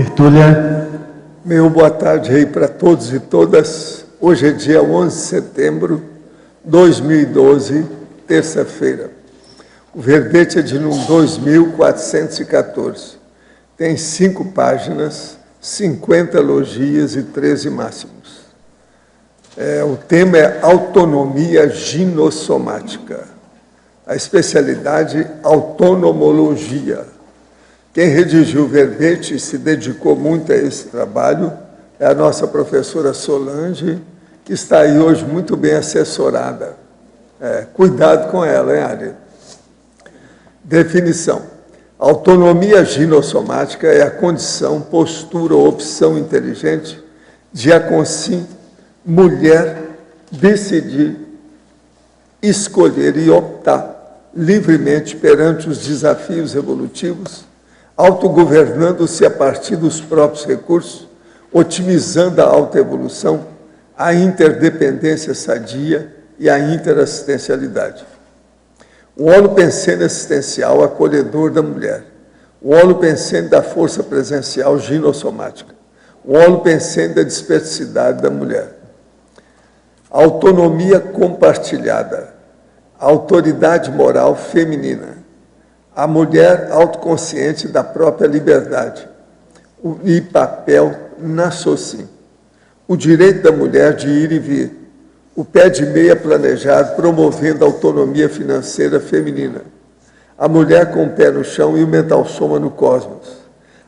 tertúlia. Meu boa tarde aí para todos e todas. Hoje é dia 11 de setembro de 2012, terça-feira. O verbete é de número 2414. Tem 5 páginas, 50 elogias e 13 máximos. O tema é autonomia ginossomática. A especialidade autonomologia. Quem redigiu o verbete e se dedicou muito a esse trabalho é a nossa professora Solange, que está aí hoje muito bem assessorada. Cuidado com ela, hein, Ari? Definição. Autonomia ginossomática é a condição, postura ou opção inteligente de a consim mulher decidir, escolher e optar livremente perante os desafios evolutivos, autogovernando-se a partir dos próprios recursos, otimizando a autoevolução, a interdependência sadia e a interassistencialidade. O olo pensene assistencial acolhedor da mulher, o olo pensene da força presencial ginossomática, o olo pensene da dispersidade da mulher. Autonomia compartilhada, autoridade moral feminina, a mulher autoconsciente da própria liberdade e papel na sociedade, o direito da mulher de ir e vir, o pé de meia planejado promovendo a autonomia financeira feminina, a mulher com o pé no chão e o mental soma no cosmos,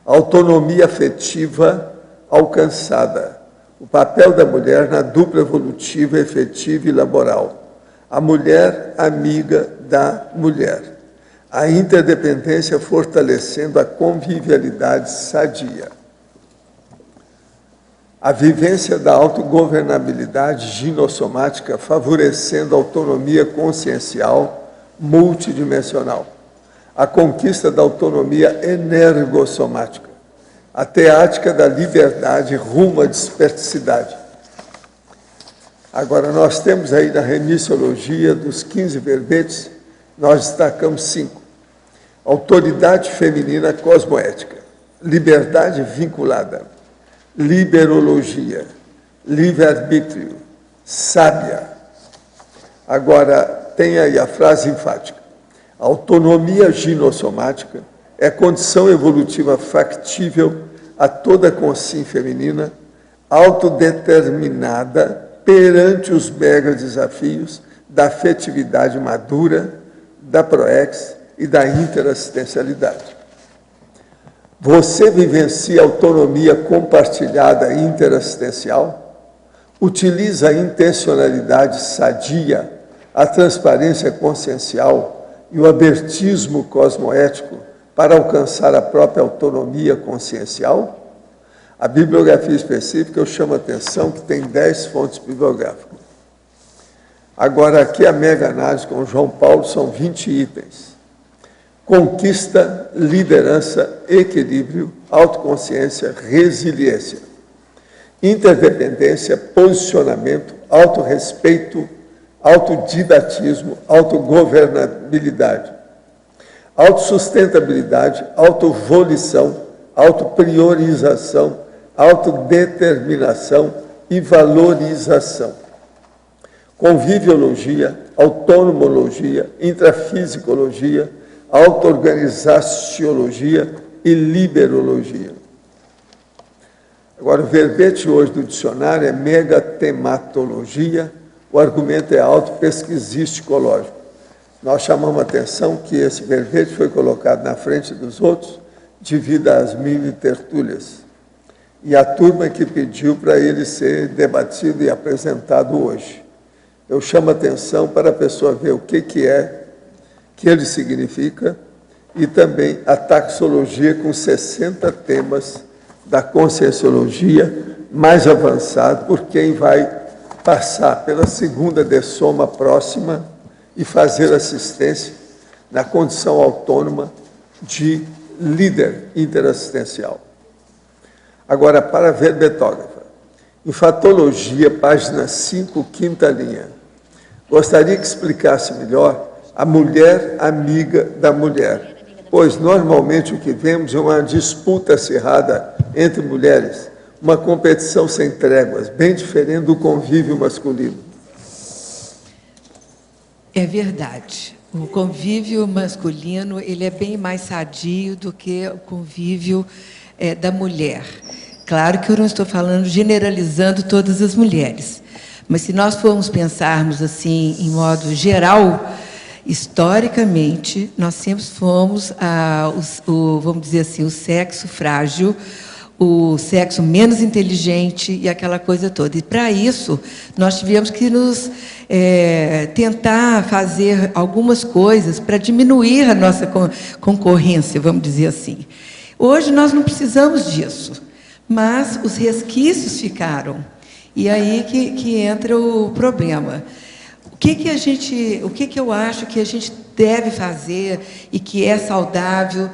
a autonomia afetiva alcançada, o papel da mulher na dupla evolutiva, efetiva e laboral, a mulher amiga da mulher, a interdependência fortalecendo a convivialidade sadia. A vivência da autogovernabilidade ginossomática favorecendo a autonomia consciencial multidimensional. A conquista da autonomia energossomática. A teática da liberdade rumo à dispersidade. Agora, nós temos aí na remissiologia dos 15 verbetes, nós destacamos 5. Autoridade feminina cosmoética, liberdade vinculada, liberologia, livre-arbítrio, sábia. Agora, tem aí a frase enfática. Autonomia ginossomática é condição evolutiva factível a toda consciência feminina, autodeterminada perante os mega desafios da afetividade madura, da proex e da interassistencialidade. Você vivencia a autonomia compartilhada e interassistencial? Utiliza a intencionalidade sadia, a transparência consciencial e o abertismo cosmoético para alcançar a própria autonomia consciencial? A bibliografia específica eu chamo a atenção que tem 10 fontes bibliográficas. Agora, aqui a mega análise com João Paulo são 20 itens. Conquista, liderança, equilíbrio, autoconsciência, resiliência, interdependência, posicionamento, autorrespeito, autodidatismo, autogovernabilidade, autossustentabilidade, autovolição, autopriorização, autodeterminação e valorização. Conviviologia, autonomologia, intrafisicologia, auto-organizaciologia e liberologia. Agora, o verbete hoje do dicionário é megatematologia, o argumento é autopesquisístico-lógico. Nós chamamos a atenção que esse verbete foi colocado na frente dos outros devido às mini-tertúlias. E a turma que pediu para ele ser debatido e apresentado hoje. Eu chamo a atenção para a pessoa ver o que ele significa, e também a taxologia com 60 temas da conscienciologia mais avançado, por quem vai passar pela segunda dessoma próxima e fazer assistência na condição autônoma de líder interassistencial. Agora, para a verbetógrafa, enfatologia, página 5, quinta linha. Gostaria que explicasse melhor a mulher amiga da mulher, pois normalmente o que vemos é uma disputa acirrada entre mulheres, uma competição sem tréguas, bem diferente do convívio masculino. É verdade. O convívio masculino ele é bem mais sadio do que o convívio da mulher. Claro que eu não estou falando generalizando todas as mulheres, mas se nós formos pensarmos assim, em modo geral, historicamente, nós sempre fomos, vamos dizer assim, o sexo frágil, o sexo menos inteligente e aquela coisa toda. E, para isso, nós tivemos que nos tentar fazer algumas coisas para diminuir a nossa concorrência, vamos dizer assim. Hoje, nós não precisamos disso, mas os resquícios ficaram. E aí que entra o problema. O que eu acho que a gente deve fazer e que é saudável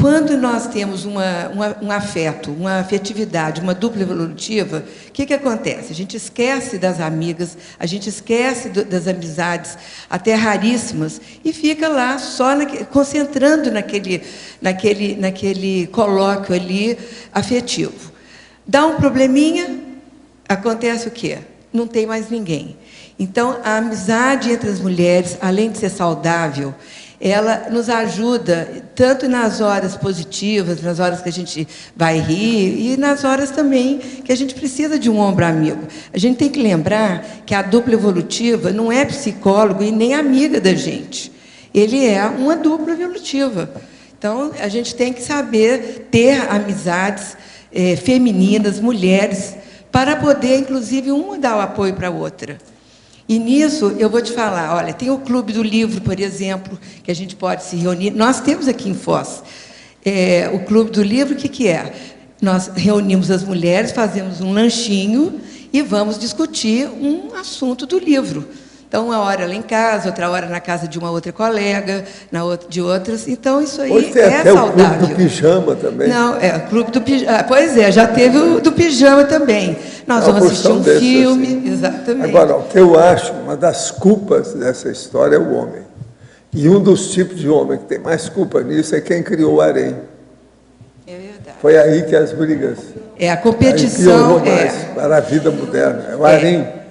quando nós temos um afeto, uma afetividade, uma dupla evolutiva, o que acontece? A gente esquece das amigas, a gente esquece das amizades, até raríssimas, e fica lá só concentrando naquele colóquio ali afetivo. Dá um probleminha, acontece o quê? Não tem mais ninguém. Então, a amizade entre as mulheres, além de ser saudável, ela nos ajuda tanto nas horas positivas, nas horas que a gente vai rir, e nas horas também que a gente precisa de um ombro amigo. A gente tem que lembrar que a dupla evolutiva não é psicólogo e nem amiga da gente. Ele é uma dupla evolutiva. Então, a gente tem que saber ter amizades femininas, mulheres, para poder, inclusive, uma dar o apoio para a outra. E nisso, eu vou te falar, olha, tem o Clube do Livro, por exemplo, que a gente pode se reunir. Nós temos aqui em Foz o Clube do Livro, o que é? Nós reunimos as mulheres, fazemos um lanchinho e vamos discutir um assunto do livro. Então, uma hora lá em casa, outra hora na casa de uma outra colega, de outras. Então, isso aí hoje tem é até saudável. O Clube do Pijama também. Não, o Clube do Pijama. Pois é, já teve o do Pijama também. Nós vamos assistir um filme, assim. Exatamente. Agora, o que eu acho, uma das culpas dessa história é o homem. E um dos tipos de homem que tem mais culpa nisso é quem criou o harém. É verdade. Foi aí que as brigas... A competição... para a vida moderna. É o harém.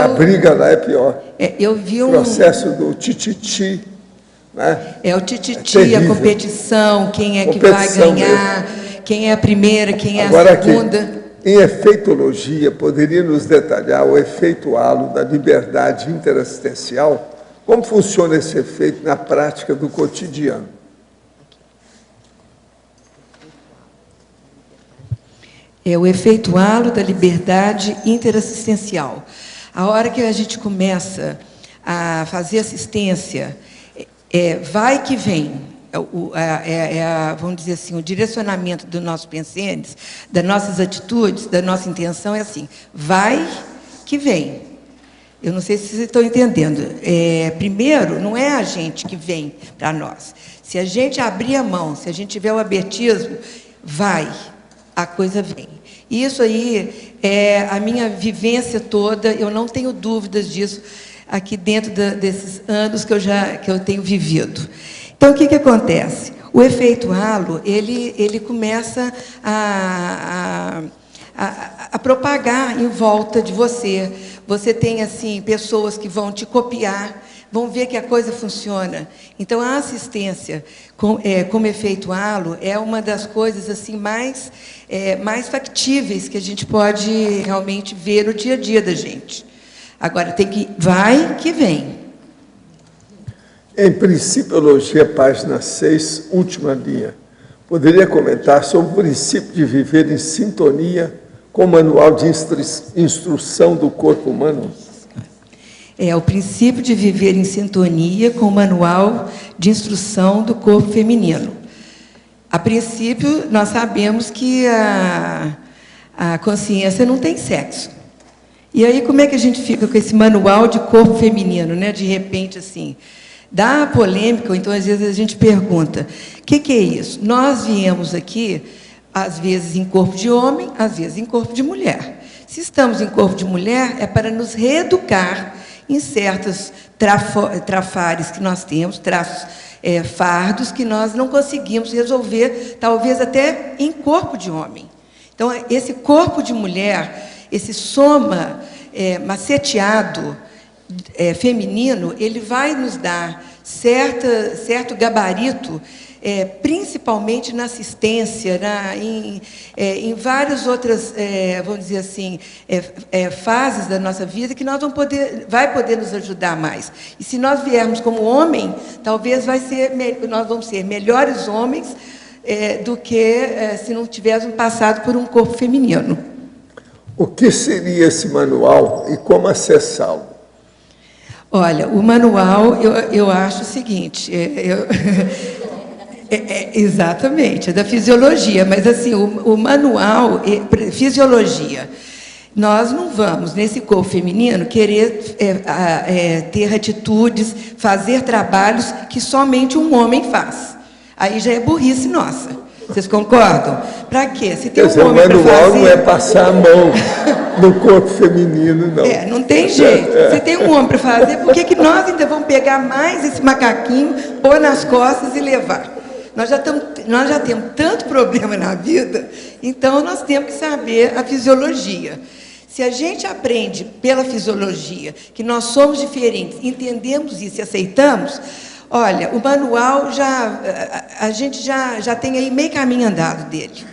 A briga lá é pior. Eu vi o processo do tititi, né? O tititi, a competição, quem é que vai ganhar, quem é a primeira, quem é a segunda. Aqui, em efeitologia, poderia nos detalhar o efeito halo da liberdade interassistencial? Como funciona esse efeito na prática do cotidiano? O efeito halo da liberdade interassistencial. A hora que a gente começa a fazer assistência, vai que vem, vamos dizer assim, o direcionamento do nosso pensamentos, das nossas atitudes, da nossa intenção é assim, vai que vem. Eu não sei se vocês estão entendendo. Primeiro, não é a gente que vem para nós. Se a gente abrir a mão, se a gente tiver o abertismo, a coisa vem. Isso aí é a minha vivência toda, eu não tenho dúvidas disso aqui dentro desses anos que eu tenho vivido. Então, o que acontece? O efeito halo, ele começa a propagar em volta de você. Você tem, assim, pessoas que vão te copiar, vão ver que a coisa funciona. Então, a assistência como efeito halo é uma das coisas assim mais factíveis que a gente pode realmente ver no dia a dia da gente. Agora, vai que vem. Em Principiologia, página 6, última linha, poderia comentar sobre o princípio de viver em sintonia com o manual de instrução do corpo humano? O princípio de viver em sintonia com o manual de instrução do corpo feminino. A princípio, nós sabemos que a consciência não tem sexo. E aí, como é que a gente fica com esse manual de corpo feminino, né? De repente, assim, dá polêmica, ou então, às vezes, a gente pergunta, o que é isso? Nós viemos aqui, às vezes, em corpo de homem, às vezes, em corpo de mulher. Se estamos em corpo de mulher, é para nos reeducar em certos trafares que nós temos, traços fardos que nós não conseguimos resolver, talvez até em corpo de homem. Então, esse corpo de mulher, esse soma maceteado feminino, ele vai nos dar certo gabarito, principalmente na assistência, em várias outras, vamos dizer assim, fases da nossa vida, que nós vai poder nos ajudar mais. E se nós viermos como homem, talvez nós vamos ser melhores homens do que se não tivéssemos passado por um corpo feminino. O que seria esse manual e como acessá-lo? Olha, o manual, eu acho o seguinte, exatamente, é da fisiologia, mas assim, o manual, fisiologia, nós não vamos, nesse corpo feminino, querer ter atitudes, fazer trabalhos que somente um homem faz. Aí já é burrice nossa. Vocês concordam? Para quê? Se tem um homem para fazer... O manual não é passar a mão no corpo feminino, não. Não tem jeito. Se tem um homem para fazer, por que nós ainda vamos pegar mais esse macaquinho, pôr nas costas e levar? Nós já temos tanto problema na vida, então nós temos que saber a fisiologia. Se a gente aprende pela fisiologia que nós somos diferentes, entendemos isso e aceitamos, olha, o manual a gente já tem aí meio caminho andado dele.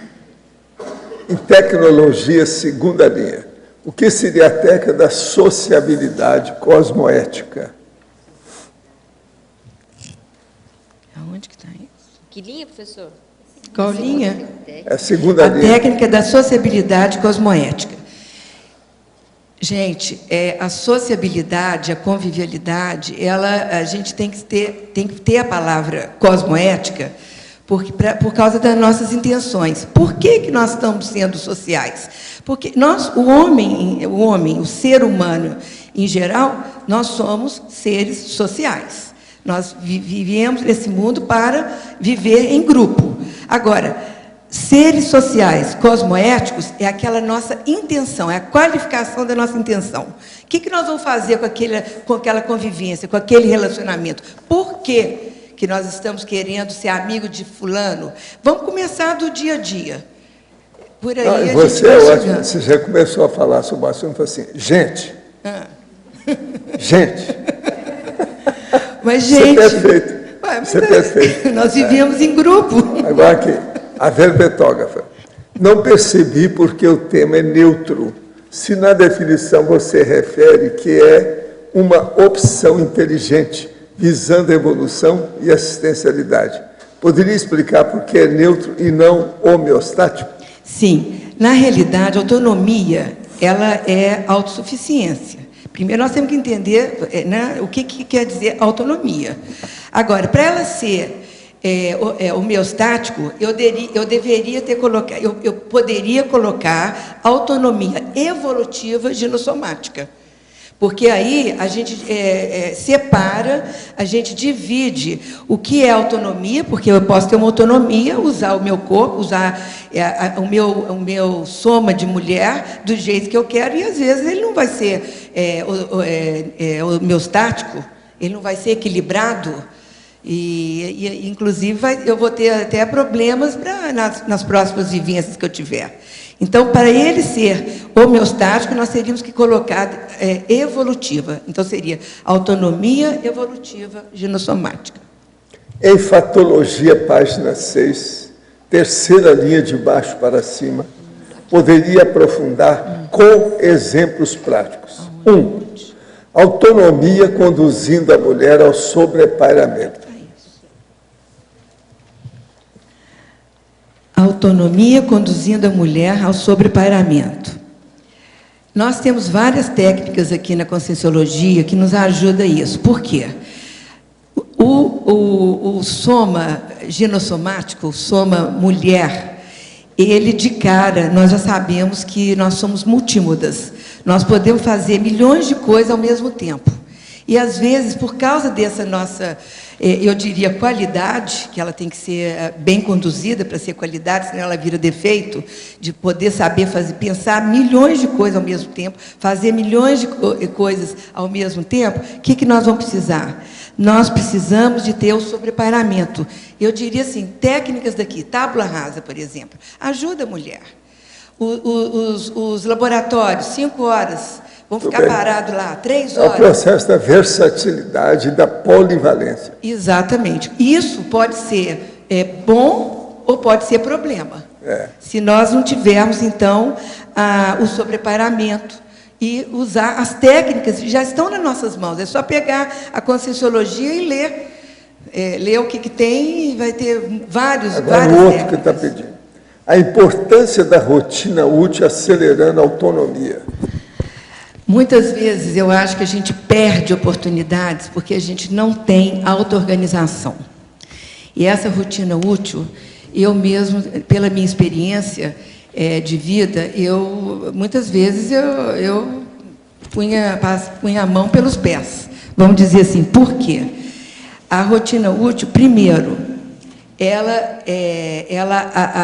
Em tecnologia, segunda linha, o que seria a técnica da sociabilidade cosmoética? Aonde que está isso? Que linha, professor? Qual linha? É a segunda linha. A técnica da sociabilidade cosmoética. Gente, a sociabilidade, a convivialidade, a gente tem que ter a palavra cosmoética por causa das nossas intenções. Por que nós estamos sendo sociais? Porque o homem, o ser humano em geral, nós somos seres sociais. Nós vivemos nesse mundo para viver em grupo. Agora, seres sociais cosmoéticos é aquela nossa intenção, é a qualificação da nossa intenção. O que nós vamos fazer com aquela convivência, com aquele relacionamento? Por que nós estamos querendo ser amigo de fulano? Vamos começar do dia a dia. Por aí a gente vai chegando. Você já começou a falar sobre o assunto, assim, gente. Gente. Mas, gente... Isso é perfeito. Isso é perfeito. Nós vivíamos em grupo. Agora aqui. A verbetógrafa. Não percebi porque o tema é neutro. Se na definição você refere que é uma opção inteligente, visando a evolução e assistencialidade. Poderia explicar por que é neutro e não homeostático? Sim. Na realidade, a autonomia, ela é autossuficiência. Primeiro, nós temos que entender o que quer dizer autonomia. Agora, para ela ser... homeostático, eu deveria ter colocado, eu poderia colocar autonomia evolutiva ginossomática. Porque aí a gente separa, a gente divide o que é autonomia, porque eu posso ter uma autonomia, usar o meu corpo, usar o meu soma de mulher do jeito que eu quero, e às vezes ele não vai ser homeostático, ele não vai ser equilibrado. Inclusive, eu vou ter até problemas nas próximas vivências que eu tiver. Então, para ele ser homeostático, nós teríamos que colocar evolutiva. Então, seria autonomia evolutiva ginossomática. Enfatologia, página 6, terceira linha de baixo para cima. Poderia aprofundar com exemplos práticos. 1. Autonomia conduzindo a mulher ao sobrepairamento. Autonomia conduzindo a mulher ao sobrepairamento. Nós temos várias técnicas aqui na Conscienciologia que nos ajudam a isso. Por quê? O soma ginossomático, o soma mulher, ele de cara, nós já sabemos que nós somos multímodas. Nós podemos fazer milhões de coisas ao mesmo tempo. E, às vezes, por causa dessa nossa eu diria qualidade, que ela tem que ser bem conduzida para ser qualidade, senão ela vira defeito, de poder saber fazer, pensar milhões de coisas ao mesmo tempo, fazer milhões de coisas ao mesmo tempo. O que nós vamos precisar? Nós precisamos de ter o sobrepairamento. Eu diria assim, técnicas daqui, tábula rasa, por exemplo, ajuda a mulher. Os laboratórios, 5 horas, vão ficar parados lá, 3 horas. É o processo da versatilidade e da polivalência. Exatamente. Isso pode ser bom ou pode ser problema. Se nós não tivermos, então, o sobrepairamento e usar as técnicas que já estão nas nossas mãos. É só pegar a Conscienciologia e ler. Ler o que tem e vai ter várias técnicas. O outro técnicas. que está pedindo. A importância da rotina útil acelerando a autonomia. Muitas vezes eu acho que a gente perde oportunidades porque a gente não tem auto-organização. E essa rotina útil, eu mesmo, pela minha experiência de vida, muitas vezes eu punha a mão pelos pés. Vamos dizer assim, por quê? A rotina útil, primeiro, ela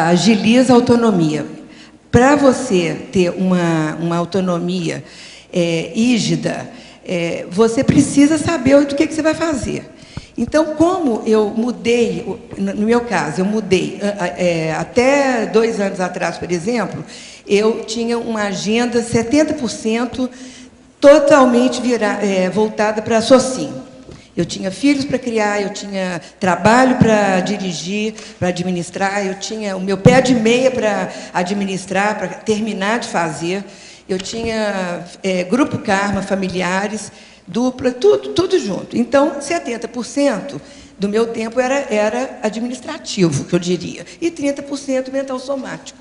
agiliza a autonomia. Para você ter uma autonomia rígida, você precisa saber do que você vai fazer. Então, como eu mudei, no meu caso, eu mudei, até 2 anos atrás, por exemplo, eu tinha uma agenda 70% totalmente voltada para sozinho. Eu tinha filhos para criar, eu tinha trabalho para dirigir, para administrar, eu tinha o meu pé de meia para administrar, para terminar de fazer, eu tinha grupo karma, familiares, dupla, tudo junto. Então, 70% do meu tempo era administrativo, que eu diria, e 30% mental somático.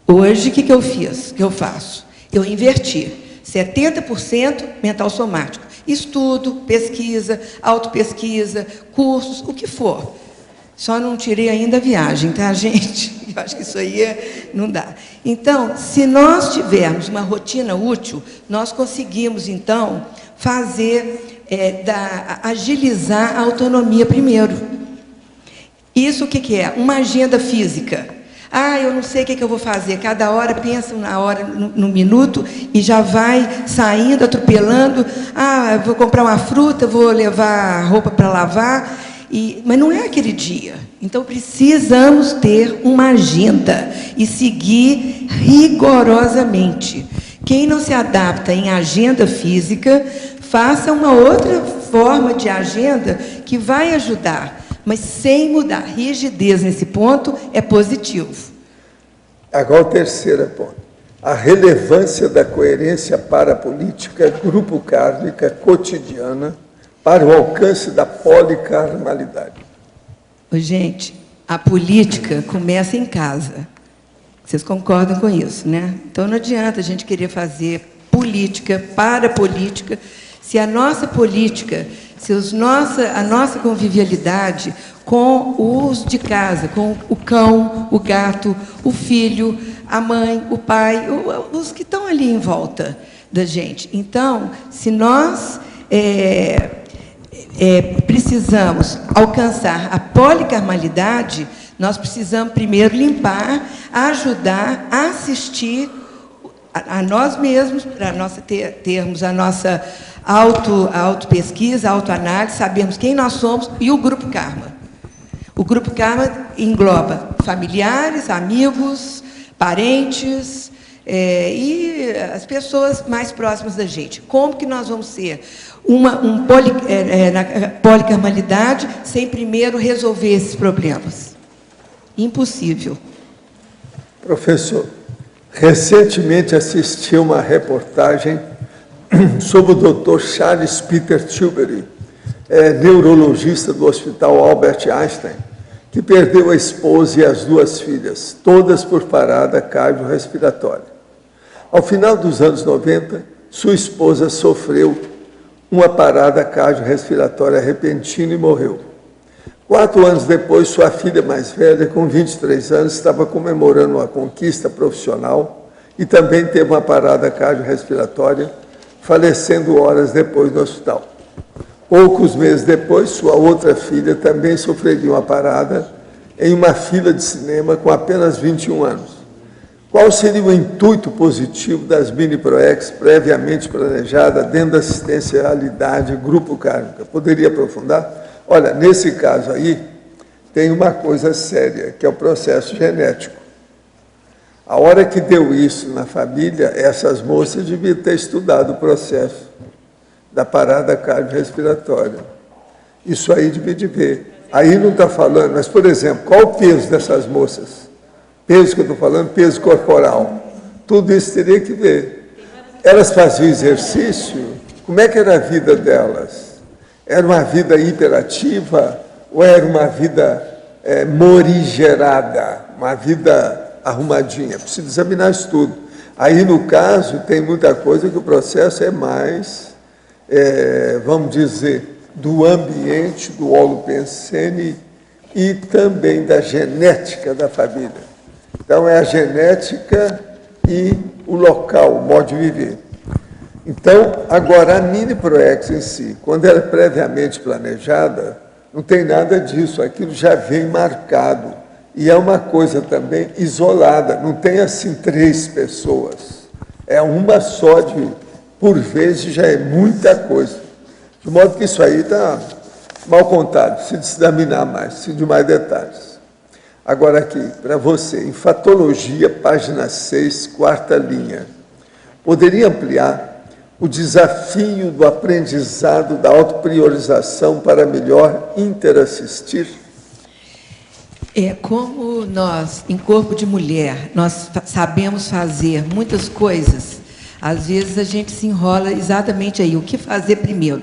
Hoje, o que eu fiz? O que eu faço? Eu inverti. 70% mental somático. Estudo, pesquisa, autopesquisa, cursos, o que for. Só não tirei ainda a viagem, tá, gente? Eu acho que isso aí não dá. Então, se nós tivermos uma rotina útil, nós conseguimos, então, fazer, agilizar a autonomia primeiro. Isso o que é? Uma agenda física. Eu não sei o que eu vou fazer. Cada hora pensa na hora, no minuto, e já vai saindo, atropelando. Vou comprar uma fruta, vou levar roupa para lavar. Mas não é aquele dia. Então, precisamos ter uma agenda e seguir rigorosamente. Quem não se adapta em agenda física, faça uma outra forma de agenda que vai ajudar, mas sem mudar. Rigidez nesse ponto é positivo. Agora, o terceiro ponto. A relevância da coerência parapolítica grupo kármica cotidiana para o alcance da polikarmalidade. Gente, a política começa em casa. Vocês concordam com isso, né? Então, não adianta a gente querer fazer política, parapolítica, se a nossa política, a nossa convivialidade com os de casa, com o cão, o gato, o filho, a mãe, o pai, os que estão ali em volta da gente. Então, se nós precisamos alcançar a polikarmalidade, nós precisamos primeiro limpar, ajudar, assistir a nós mesmos, para termos a nossa autopesquisa, autoanálise, sabermos quem nós somos, e o grupo karma. O grupo karma engloba familiares, amigos, parentes e as pessoas mais próximas da gente. Como que nós vamos ser na polikarmalidade sem primeiro resolver esses problemas? Impossível. Professor, recentemente assisti uma reportagem sobre o Dr. Charles Peter Tilbury, neurologista do Hospital Albert Einstein, que perdeu a esposa e as 2 filhas, todas por parada cardiorrespiratória. Ao final dos anos 90, sua esposa sofreu uma parada cardiorrespiratória repentina e morreu. 4 anos depois, sua filha mais velha, com 23 anos, estava comemorando uma conquista profissional e também teve uma parada cardiorrespiratória, falecendo horas depois no hospital. Poucos meses depois, sua outra filha também sofreria uma parada em uma fila de cinema com apenas 21 anos. Qual seria o intuito positivo das mini-proex previamente planejada dentro da assistencialidade grupo kármica? Poderia aprofundar? Olha, nesse caso aí, tem uma coisa séria, que é o processo genético. A hora que deu isso na família, essas moças deviam ter estudado o processo da parada cardiorrespiratória. Isso aí devia de ver. Aí não está falando, mas, por exemplo, qual o peso dessas moças? Peso que eu estou falando, peso corporal. Tudo isso teria que ver. Elas faziam exercício, como é que era a vida delas? Era uma vida hiperativa ou era uma vida morigerada, uma vida arrumadinha? Precisa examinar isso tudo. Aí, no caso, tem muita coisa que o processo é mais, vamos dizer, do ambiente, do holopensene e também da genética da família. Então, é a genética e o local, o modo de viver. Então, agora, a mini-proex em si, quando ela é previamente planejada, não tem nada disso, aquilo já vem marcado. E é uma coisa também isolada, não tem assim 3 pessoas. É uma só, por vezes já é muita coisa. De modo que isso aí está mal contado, precisa examinar mais, precisa de mais detalhes. Agora aqui, para você, Enfatologia, página 6, 4ª linha. Poderia ampliar o desafio do aprendizado da autopriorização para melhor interassistir? Como nós, em corpo de mulher, nós sabemos fazer muitas coisas, às vezes a gente se enrola exatamente aí, o que fazer primeiro.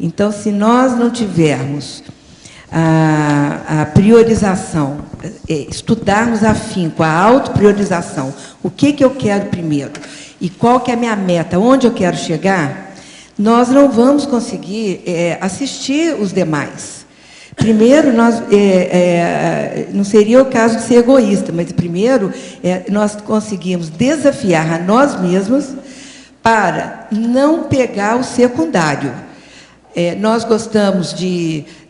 Então, se nós não tivermos a priorização, estudarmos afinco, a autopriorização, o que eu quero primeiro e qual que é a minha meta, onde eu quero chegar, nós não vamos conseguir assistir os demais. Primeiro, não seria o caso de ser egoísta, mas primeiro nós conseguimos desafiar a nós mesmos para não pegar o secundário. Nós gostamos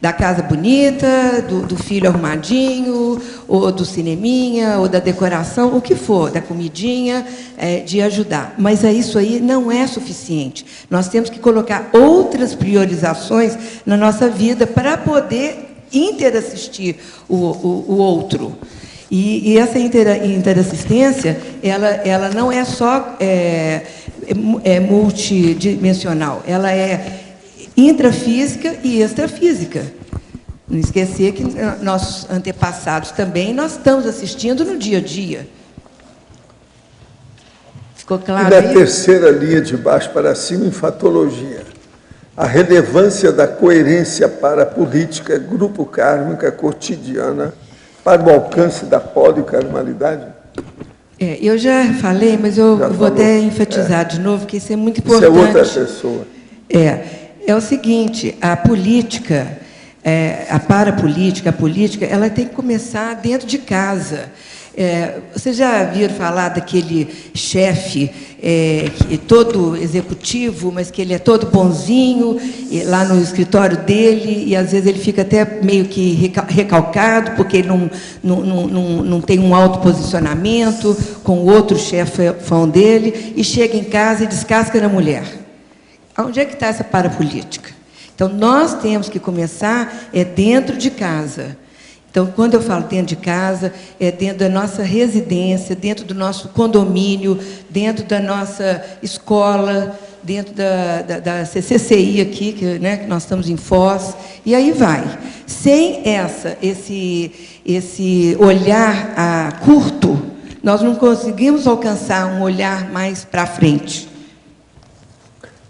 da casa bonita, do filho arrumadinho, ou do cineminha, ou da decoração, o que for, da comidinha, de ajudar. Mas isso aí não é suficiente. Nós temos que colocar outras priorizações na nossa vida para poder interassistir o outro. E essa interassistência, ela não é só multidimensional, ela é intrafísica e extrafísica. Não esquecer que nossos antepassados também nós estamos assistindo no dia a dia. Ficou claro? E na terceira linha de baixo para cima, Enfatologia. A relevância da coerência para a política grupo kármica cotidiana para o alcance da polikarmalidade? Eu já falei, mas eu vou até enfatizar de novo, que isso é muito importante. Isso é outra pessoa. É o seguinte, a política, a parapolítica, a política, ela tem que começar dentro de casa. Vocês já viram falar daquele chefe, todo executivo, mas que ele é todo bonzinho, lá no escritório dele, e às vezes ele fica até meio que recalcado, porque ele não tem um alto posicionamento com o outro chefão dele, e chega em casa e descasca na mulher. Onde é que está essa parapolítica? Então, nós temos que começar dentro de casa. Então, quando eu falo dentro de casa, é dentro da nossa residência, dentro do nosso condomínio, dentro da nossa escola, dentro da CCCI aqui, que nós estamos em Foz, e aí vai. Sem esse olhar curto, nós não conseguimos alcançar um olhar mais para frente.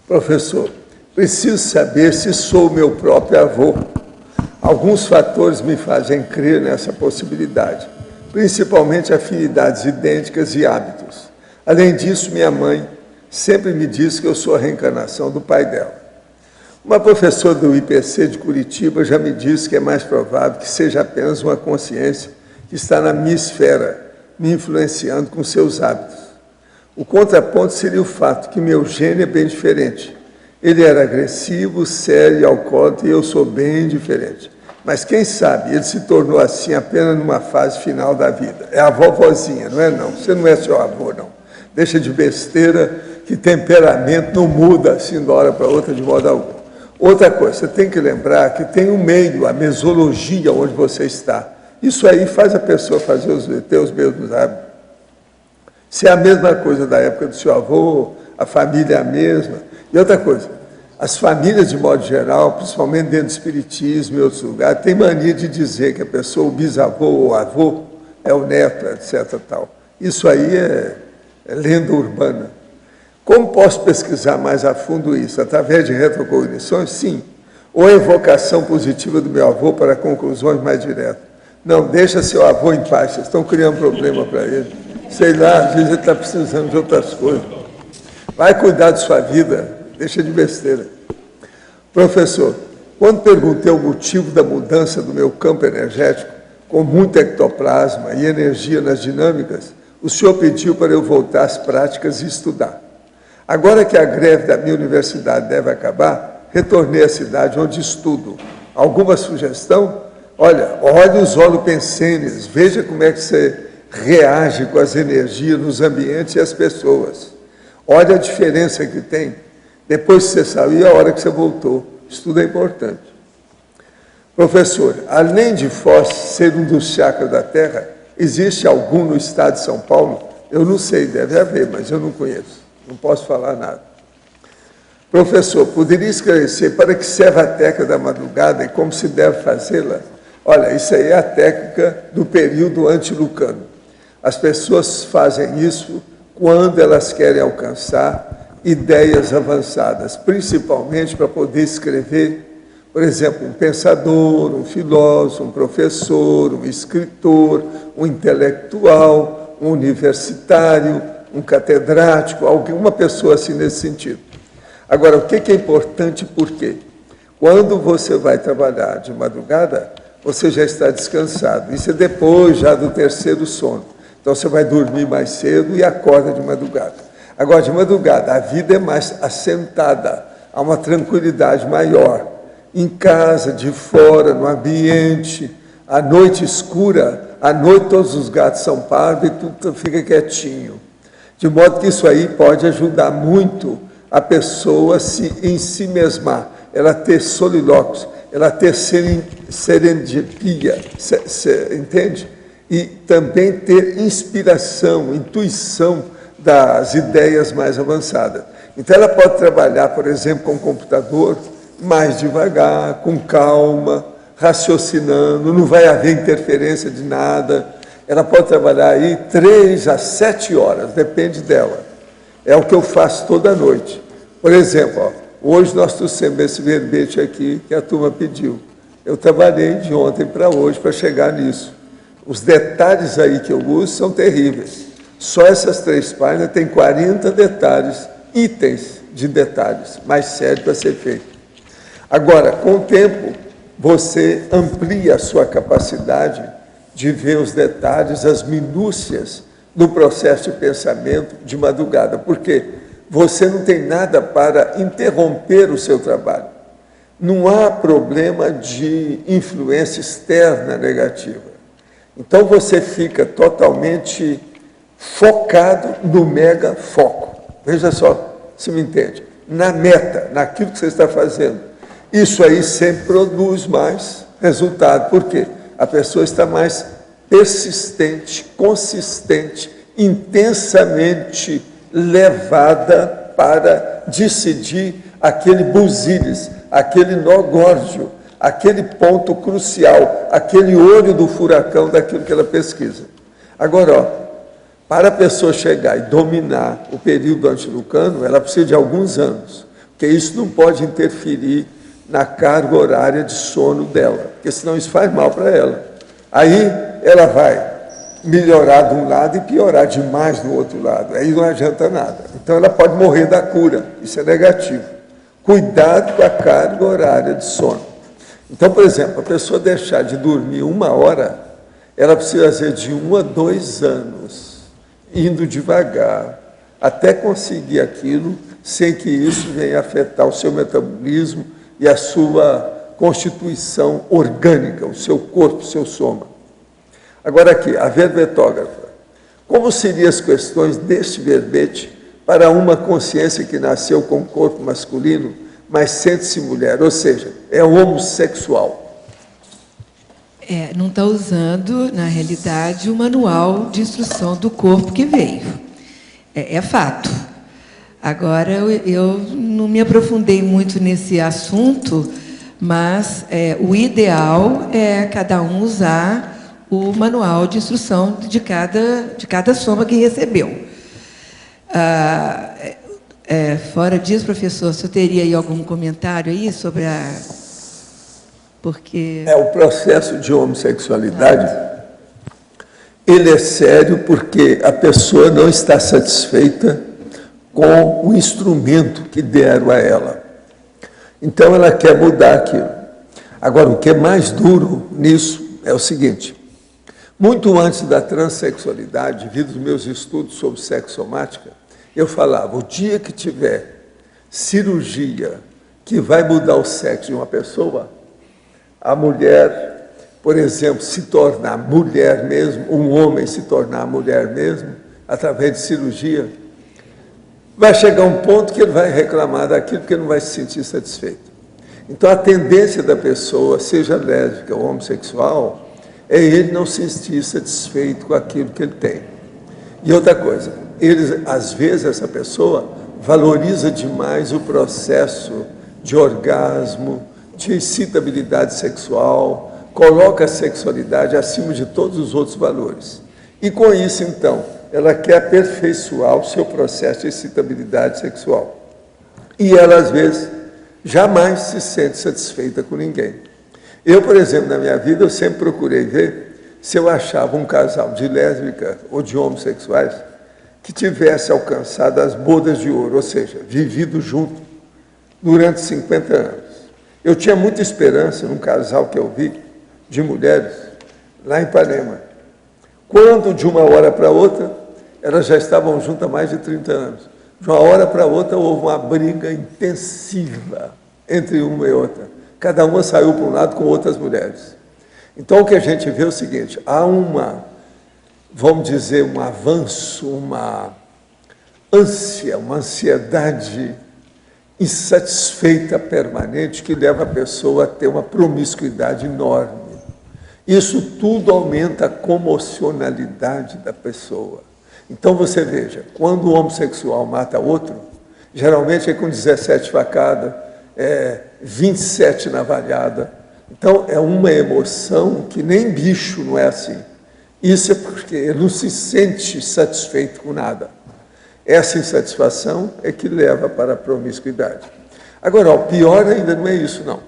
Professor, preciso saber se sou meu próprio avô. Alguns fatores me fazem crer nessa possibilidade, principalmente afinidades idênticas e hábitos. Além disso, minha mãe sempre me diz que eu sou a reencarnação do pai dela. Uma professora do IPC de Curitiba já me disse que é mais provável que seja apenas uma consciência que está na minha esfera, me influenciando com seus hábitos. O contraponto seria o fato que meu gênio é bem diferente. Ele era agressivo, sério, alcoólatra, e eu sou bem diferente. Mas quem sabe ele se tornou assim apenas numa fase final da vida. É a vovozinha, não é não? Você não é seu avô, não. Deixa de besteira, que temperamento não muda assim de uma hora para outra de modo algum. Outra coisa, você tem que lembrar que tem um meio, a mesologia onde você está. Isso aí faz a pessoa ter os mesmos hábitos. Se é a mesma coisa da época do seu avô, a família é a mesma. E outra coisa, as famílias, de modo geral, principalmente dentro do espiritismo e outros lugares, têm mania de dizer que a pessoa, o bisavô ou o avô, é o neto, etc. Tal. Isso aí é lenda urbana. Como posso pesquisar mais a fundo isso? Através de retrocognições? Sim. Ou a evocação positiva do meu avô para conclusões mais diretas? Não, deixa seu avô em paz, vocês estão criando problema para ele. Sei lá, às vezes ele está precisando de outras coisas. Vai cuidar de sua vida, deixa de besteira. Professor, quando perguntei o motivo da mudança do meu campo energético, com muito ectoplasma e energia nas dinâmicas, o senhor pediu para eu voltar às práticas e estudar. Agora que a greve da minha universidade deve acabar, retornei à cidade onde estudo. Alguma sugestão? Olhe os holopensenes, veja como é que você reage com as energias nos ambientes e as pessoas. Olha a diferença que tem. Depois que você saiu e a hora que você voltou. Estudo é importante. Professor, além de Foz ser um dos chakras da Terra, existe algum no estado de São Paulo? Eu não sei, deve haver, mas eu não conheço. Não posso falar nada. Professor, poderia esclarecer para que serve a técnica da madrugada e como se deve fazê-la? Olha, isso aí é a técnica do período antilucano. As pessoas fazem isso quando elas querem alcançar ideias avançadas, principalmente para poder escrever, por exemplo, um pensador, um filósofo, um professor, um escritor, um intelectual, um universitário, um catedrático, alguma pessoa assim nesse sentido. Agora, o que é importante, por quê? Quando você vai trabalhar de madrugada, você já está descansado. Isso é depois já do terceiro sono. Então, você vai dormir mais cedo e acorda de madrugada. Agora, de madrugada, a vida é mais assentada, há uma tranquilidade maior. Em casa, de fora, no ambiente, à noite escura, à noite todos os gatos são pardos e tudo fica quietinho. De modo que isso aí pode ajudar muito a pessoa em si mesma, ela ter solilóquios, ela ter serendipia, entende? E também ter inspiração, intuição das ideias mais avançadas. Então, ela pode trabalhar, por exemplo, com o computador, mais devagar, com calma, raciocinando, não vai haver interferência de nada. Ela pode trabalhar aí 3 a 7 horas, depende dela. É o que eu faço toda noite. Por exemplo, hoje nós trouxemos esse verbete aqui que a turma pediu. Eu trabalhei de ontem para hoje para chegar nisso. Os detalhes aí que eu uso são terríveis. Só essas 3 páginas tem 40 detalhes, itens de detalhes, mais sério para ser feito. Agora, com o tempo, você amplia a sua capacidade de ver os detalhes, as minúcias do processo de pensamento de madrugada. Por quê? Você não tem nada para interromper o seu trabalho. Não há problema de influência externa negativa. Então, você fica totalmente focado no mega foco. Veja só, se me entende. Na meta, naquilo que você está fazendo. Isso aí sempre produz mais resultado. Por quê? A pessoa está mais persistente, consistente, intensamente levada para decidir aquele busilis, aquele nó górdio, aquele ponto crucial, aquele olho do furacão daquilo que ela pesquisa. Agora, para a pessoa chegar e dominar o período antilucano, ela precisa de alguns anos, porque isso não pode interferir na carga horária de sono dela, porque senão isso faz mal para ela. Aí ela vai melhorar de um lado e piorar demais do outro lado. Aí não adianta nada. Então ela pode morrer da cura. Isso é negativo. Cuidado com a carga horária de sono. Então, por exemplo, a pessoa deixar de dormir 1 hora, ela precisa fazer de 1 a 2 anos, indo devagar, até conseguir aquilo sem que isso venha afetar o seu metabolismo e a sua constituição orgânica, o seu corpo, o seu soma. Agora aqui, a verbetógrafa. Como seriam as questões deste verbete para uma consciência que nasceu com o corpo masculino, mas sente-se mulher, ou seja, é homossexual? Não está usando, na realidade, o manual de instrução do corpo que veio. É fato. Agora, eu não me aprofundei muito nesse assunto, mas o ideal é cada um usar o manual de instrução de cada soma que recebeu. Fora disso, professor, você teria aí algum comentário aí sobre a... Porque... O processo de homossexualidade, ele é sério porque a pessoa não está satisfeita com o instrumento que deram a ela. Então, ela quer mudar aquilo. Agora, o que é mais duro nisso é o seguinte: muito antes da transexualidade, devido aos meus estudos sobre sexomática, eu falava, o dia que tiver cirurgia que vai mudar o sexo de uma pessoa, a mulher, por exemplo, se tornar mulher mesmo, um homem se tornar mulher mesmo, através de cirurgia, vai chegar um ponto que ele vai reclamar daquilo porque não vai se sentir satisfeito. Então, a tendência da pessoa, seja lésbica ou homossexual, é ele não se sentir satisfeito com aquilo que ele tem. E outra coisa, às vezes essa pessoa valoriza demais o processo de orgasmo, de excitabilidade sexual, coloca a sexualidade acima de todos os outros valores. E com isso, então, ela quer aperfeiçoar o seu processo de excitabilidade sexual. E ela, às vezes, jamais se sente satisfeita com ninguém. Eu, por exemplo, na minha vida, eu sempre procurei ver se eu achava um casal de lésbica ou de homossexuais que tivesse alcançado as bodas de ouro, ou seja, vivido junto durante 50 anos. Eu tinha muita esperança num casal que eu vi, de mulheres, lá em Ipanema. Quando, de uma hora para outra, elas já estavam juntas há mais de 30 anos. De uma hora para outra, houve uma briga intensiva entre uma e outra. Cada uma saiu para um lado com outras mulheres. Então, o que a gente vê é o seguinte, há vamos dizer, um avanço, uma ânsia, uma ansiedade insatisfeita permanente que leva a pessoa a ter uma promiscuidade enorme. Isso tudo aumenta a comocionalidade da pessoa. Então, você veja, quando o homossexual mata outro, geralmente é com 17 facadas, 27 navalhadas. Então, é uma emoção que nem bicho não é assim. Isso é porque ele não se sente satisfeito com nada. Essa insatisfação é que leva para a promiscuidade. Agora, o pior ainda não é isso, não.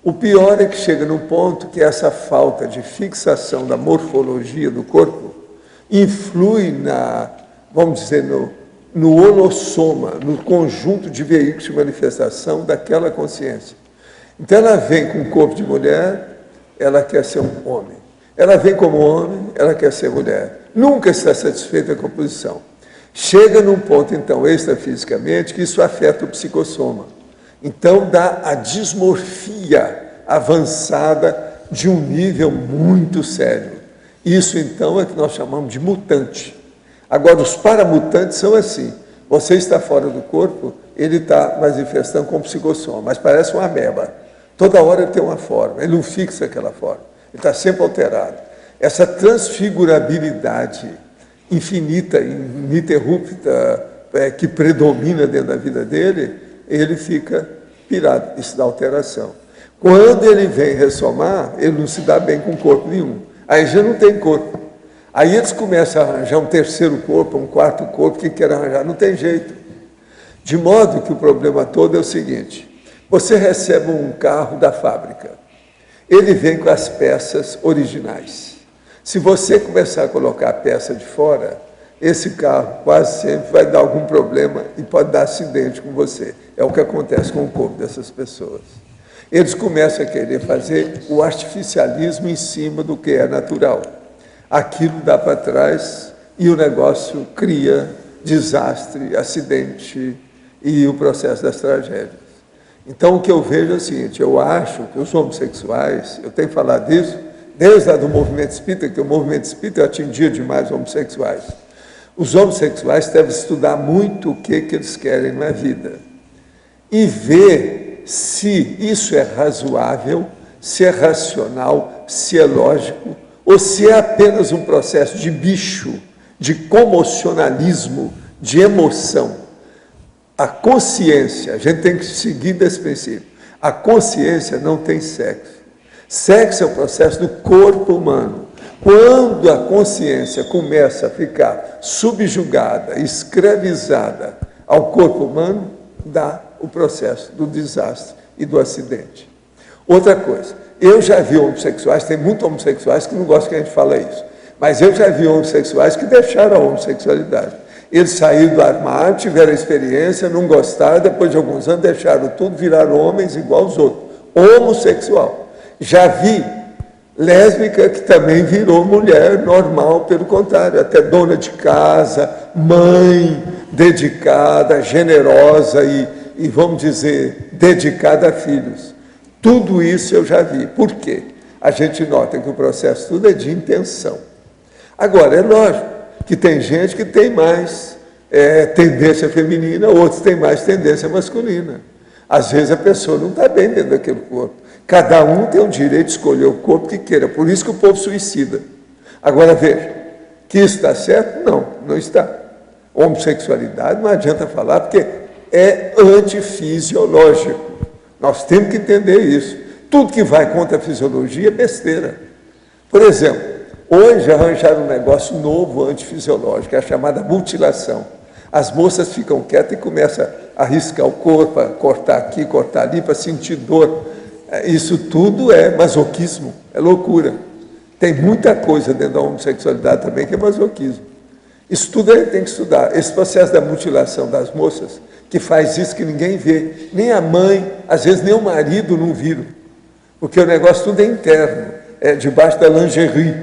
O pior é que chega no ponto que essa falta de fixação da morfologia do corpo influi vamos dizer, no holossoma, no conjunto de veículos de manifestação daquela consciência. Então, ela vem com o corpo de mulher, ela quer ser um homem. Ela vem como homem, ela quer ser mulher. Nunca está satisfeita com a posição. Chega num ponto, então, extrafisicamente, que isso afeta o psicossoma. Então, dá a dismorfia avançada de um nível muito sério. Isso, então, é que nós chamamos de mutante. Agora, os paramutantes são assim. Você está fora do corpo, ele está manifestando como psicossoma, mas parece uma ameba. Toda hora ele tem uma forma, ele não fixa aquela forma. Ele está sempre alterado. Essa transfigurabilidade infinita, ininterrupta, que predomina dentro da vida dele, ele fica pirado. Isso dá alteração. Quando ele vem ressomar, ele não se dá bem com corpo nenhum. Aí já não tem corpo. Aí eles começam a arranjar um terceiro corpo, um quarto corpo, que quer arranjar. Não tem jeito. De modo que o problema todo é o seguinte: você recebe um carro da fábrica. Ele vem com as peças originais. Se você começar a colocar a peça de fora, esse carro quase sempre vai dar algum problema e pode dar acidente com você. É o que acontece com o corpo dessas pessoas. Eles começam a querer fazer o artificialismo em cima do que é natural. Aquilo dá para trás e o negócio cria desastre, acidente e o processo das tragédias. Então, o que eu vejo é o seguinte, eu acho que os homossexuais, eu tenho falado disso, desde lá do movimento espírita, que o movimento espírita atingia demais os homossexuais. Os homossexuais devem estudar muito o que eles querem na vida e ver se isso é razoável, se é racional, se é lógico, ou se é apenas um processo de bicho, de comocionalismo, de emoção. A consciência, a gente tem que seguir desse princípio, a consciência não tem sexo. Sexo é o processo do corpo humano. Quando a consciência começa a ficar subjugada, escravizada ao corpo humano, dá o processo do desastre e do acidente. Outra coisa, eu já vi homossexuais, tem muitos homossexuais que não gostam que a gente fale isso, mas eu já vi homossexuais que deixaram a homossexualidade. Eles saíram do armário, tiveram experiência, não gostaram, depois de alguns anos deixaram tudo, viraram homens igual aos outros. Homossexual. Já vi lésbica que também virou mulher normal, pelo contrário, até dona de casa, mãe, dedicada, generosa e vamos dizer, dedicada a filhos. Tudo isso eu já vi. Por quê? A gente nota que o processo tudo é de intenção. Agora, é lógico que tem gente que tem mais tendência feminina, outros têm mais tendência masculina. Às vezes a pessoa não está bem dentro daquele corpo. Cada um tem o direito de escolher o corpo que queira, por isso que o povo suicida. Agora veja, que isso está certo? Não, não está. Homossexualidade não adianta falar, porque é antifisiológico. Nós temos que entender isso. Tudo que vai contra a fisiologia é besteira. Por exemplo, hoje arranjaram um negócio novo antifisiológico, é a chamada mutilação. As moças ficam quietas e começam a riscar o corpo, a cortar aqui, cortar ali, para sentir dor. Isso tudo é masoquismo, é loucura. Tem muita coisa dentro da homossexualidade também que é masoquismo. Isso tudo a gente tem que estudar. Esse processo da mutilação das moças, que faz isso que ninguém vê, nem a mãe, às vezes nem o marido não viram, porque o negócio tudo é interno, é debaixo da lingerie.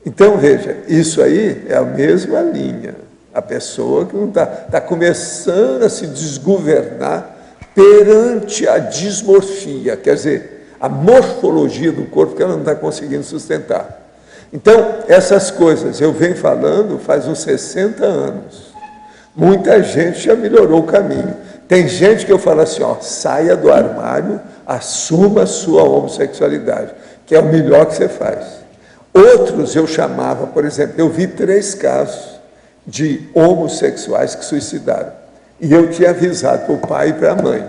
Então, veja, isso aí é a mesma linha. A pessoa que não está começando a se desgovernar perante a dismorfia, quer dizer, a morfologia do corpo que ela não está conseguindo sustentar. Então, essas coisas eu venho falando faz uns 60 anos. Muita gente já melhorou o caminho. Tem gente que eu falo assim, ó, saia do armário, assuma a sua homossexualidade, que é o melhor que você faz. Outros eu chamava, por exemplo, eu vi 3 casos de homossexuais que suicidaram. E eu tinha avisado para o pai e para a mãe.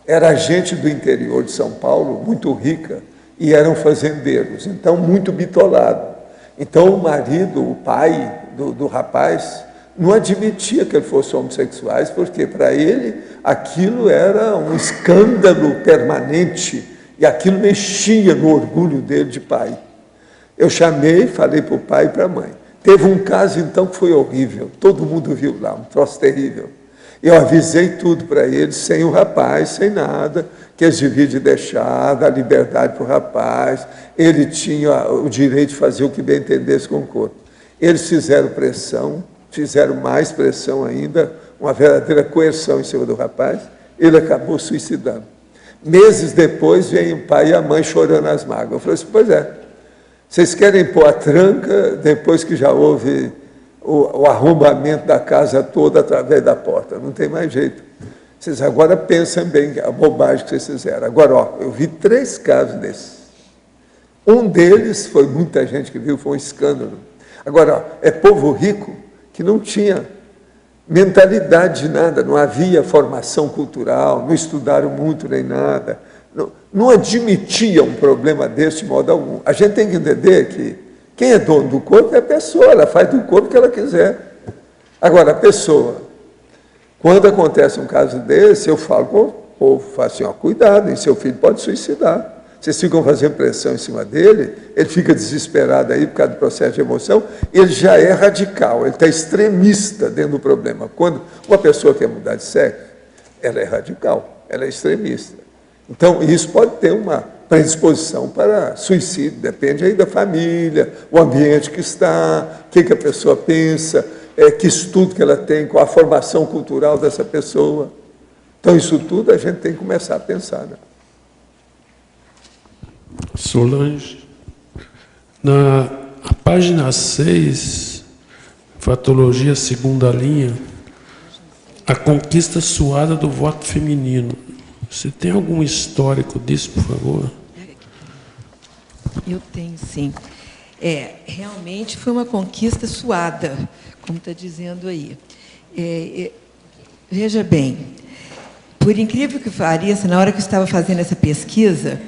Era gente do interior de São Paulo, muito rica, e eram fazendeiros, então muito bitolado. Então o marido, o pai do rapaz, não admitia que ele fosse homossexual, porque para ele aquilo era um escândalo permanente, e aquilo mexia no orgulho dele de pai. Eu chamei, falei para o pai e para a mãe. Teve um caso, então, que foi horrível. Todo mundo viu lá, um troço terrível. Eu avisei tudo para eles, sem o rapaz, sem nada, que eles deviam deixar, dar liberdade para o rapaz. Ele tinha o direito de fazer o que bem entendesse com o corpo. Eles fizeram pressão, fizeram mais pressão ainda, uma verdadeira coerção em cima do rapaz. Ele acabou suicidando. Meses depois, vem o pai e a mãe chorando as mágoas. Eu falei assim, pois é. Vocês querem pôr a tranca depois que já houve o arrombamento da casa toda através da porta? Não tem mais jeito. Vocês agora pensam bem a bobagem que vocês fizeram. Agora, ó, eu vi 3 casos desses. Um deles, foi muita gente que viu, foi um escândalo. Agora, ó, é povo rico que não tinha mentalidade de nada, não havia formação cultural, não estudaram muito nem nada. Não admitia um problema desse de modo algum. A gente tem que entender que quem é dono do corpo é a pessoa, ela faz do corpo o que ela quiser. Agora, a pessoa, quando acontece um caso desse, eu falo com o povo, falo assim, ó, cuidado, hein, seu filho pode suicidar. Vocês ficam fazendo pressão em cima dele, ele fica desesperado aí por causa do processo de emoção, ele já é radical, ele está extremista dentro do problema. Quando uma pessoa quer mudar de sexo, ela é radical, ela é extremista. Então, isso pode ter uma predisposição para suicídio, depende aí da família, o ambiente que está, o que a pessoa pensa. que estudo que ela tem, qual a formação cultural dessa pessoa. Então, isso tudo a gente tem que começar a pensar, né? Solange, na página 6, Fatologia, segunda linha, a conquista suada do voto feminino. Você tem algum histórico disso, por favor? Eu tenho, sim. Realmente foi uma conquista suada, como está dizendo aí. Veja bem, por incrível que pareça, na hora que eu estava fazendo essa pesquisa,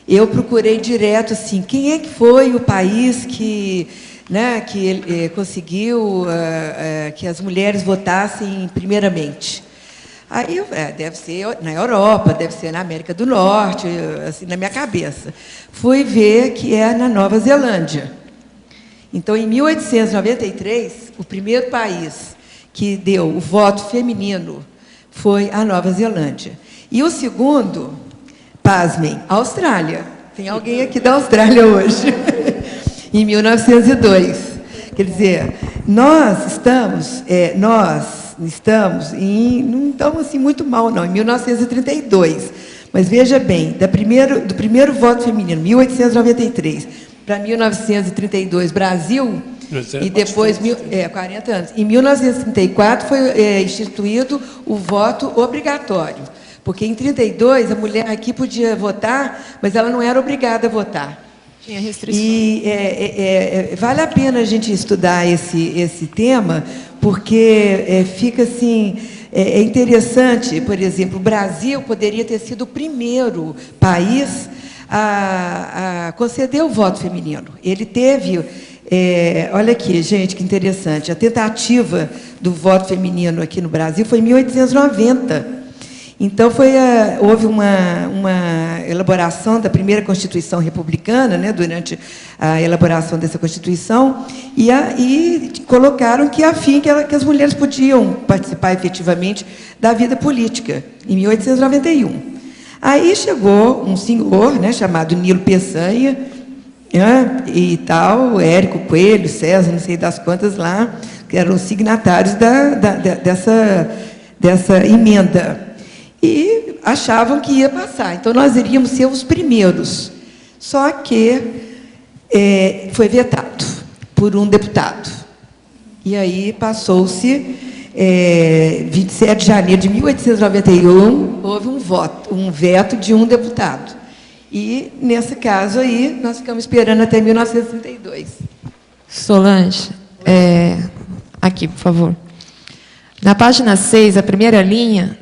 eu procurei direto assim, quem é que foi o país que conseguiu que as mulheres votassem primeiramente? Aí, deve ser na Europa, deve ser na América do Norte, assim, na minha cabeça. Fui ver que é na Nova Zelândia. Então, em 1893, o primeiro país que deu o voto feminino foi a Nova Zelândia. E o segundo, pasmem, a Austrália. Tem alguém aqui da Austrália hoje. Em 1902. Quer dizer, não estamos não estamos assim muito mal, não, em 1932. Mas veja bem, do primeiro voto feminino, 1893, para 1932, Brasil, e depois, 40 anos. Em 1934 foi instituído o voto obrigatório, porque em 32 a mulher aqui podia votar, mas ela não era obrigada a votar. Tinha restrições. E vale a pena a gente estudar esse tema, porque fica assim, interessante. Por exemplo, o Brasil poderia ter sido o primeiro país a conceder o voto feminino. Ele teve, olha aqui, gente, que interessante, a tentativa do voto feminino aqui no Brasil foi em 1890. Então, houve uma elaboração da primeira Constituição republicana, né, durante a elaboração dessa Constituição, e colocaram que que as mulheres podiam participar efetivamente da vida política, em 1891. Aí chegou um senhor, né, chamado Nilo Peçanha, e tal, Érico Coelho, César, não sei das quantas lá, que eram os signatários dessa emenda. E achavam que ia passar. Então, nós iríamos ser os primeiros. Só que foi vetado por um deputado. E aí passou-se, 27 de janeiro de 1891, houve um veto de um deputado. E, nesse caso aí, nós ficamos esperando até 1932. Solange, aqui, por favor. Na página 6, a primeira linha,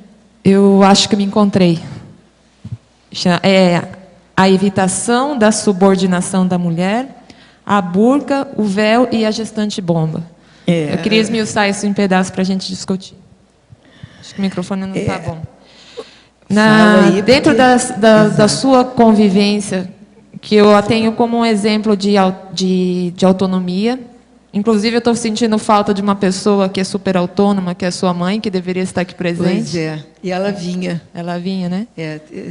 eu acho que me encontrei. A evitação da subordinação da mulher, a burca, o véu e a gestante bomba. Eu queria esmiuçar isso em pedaços para a gente discutir. Acho que o microfone não está bom. Dentro da sua convivência, que eu a tenho como um exemplo de autonomia. Inclusive, eu estou sentindo falta de uma pessoa que é super autônoma, que é sua mãe, que deveria estar aqui presente. Pois é, e ela vinha. Ela vinha, né?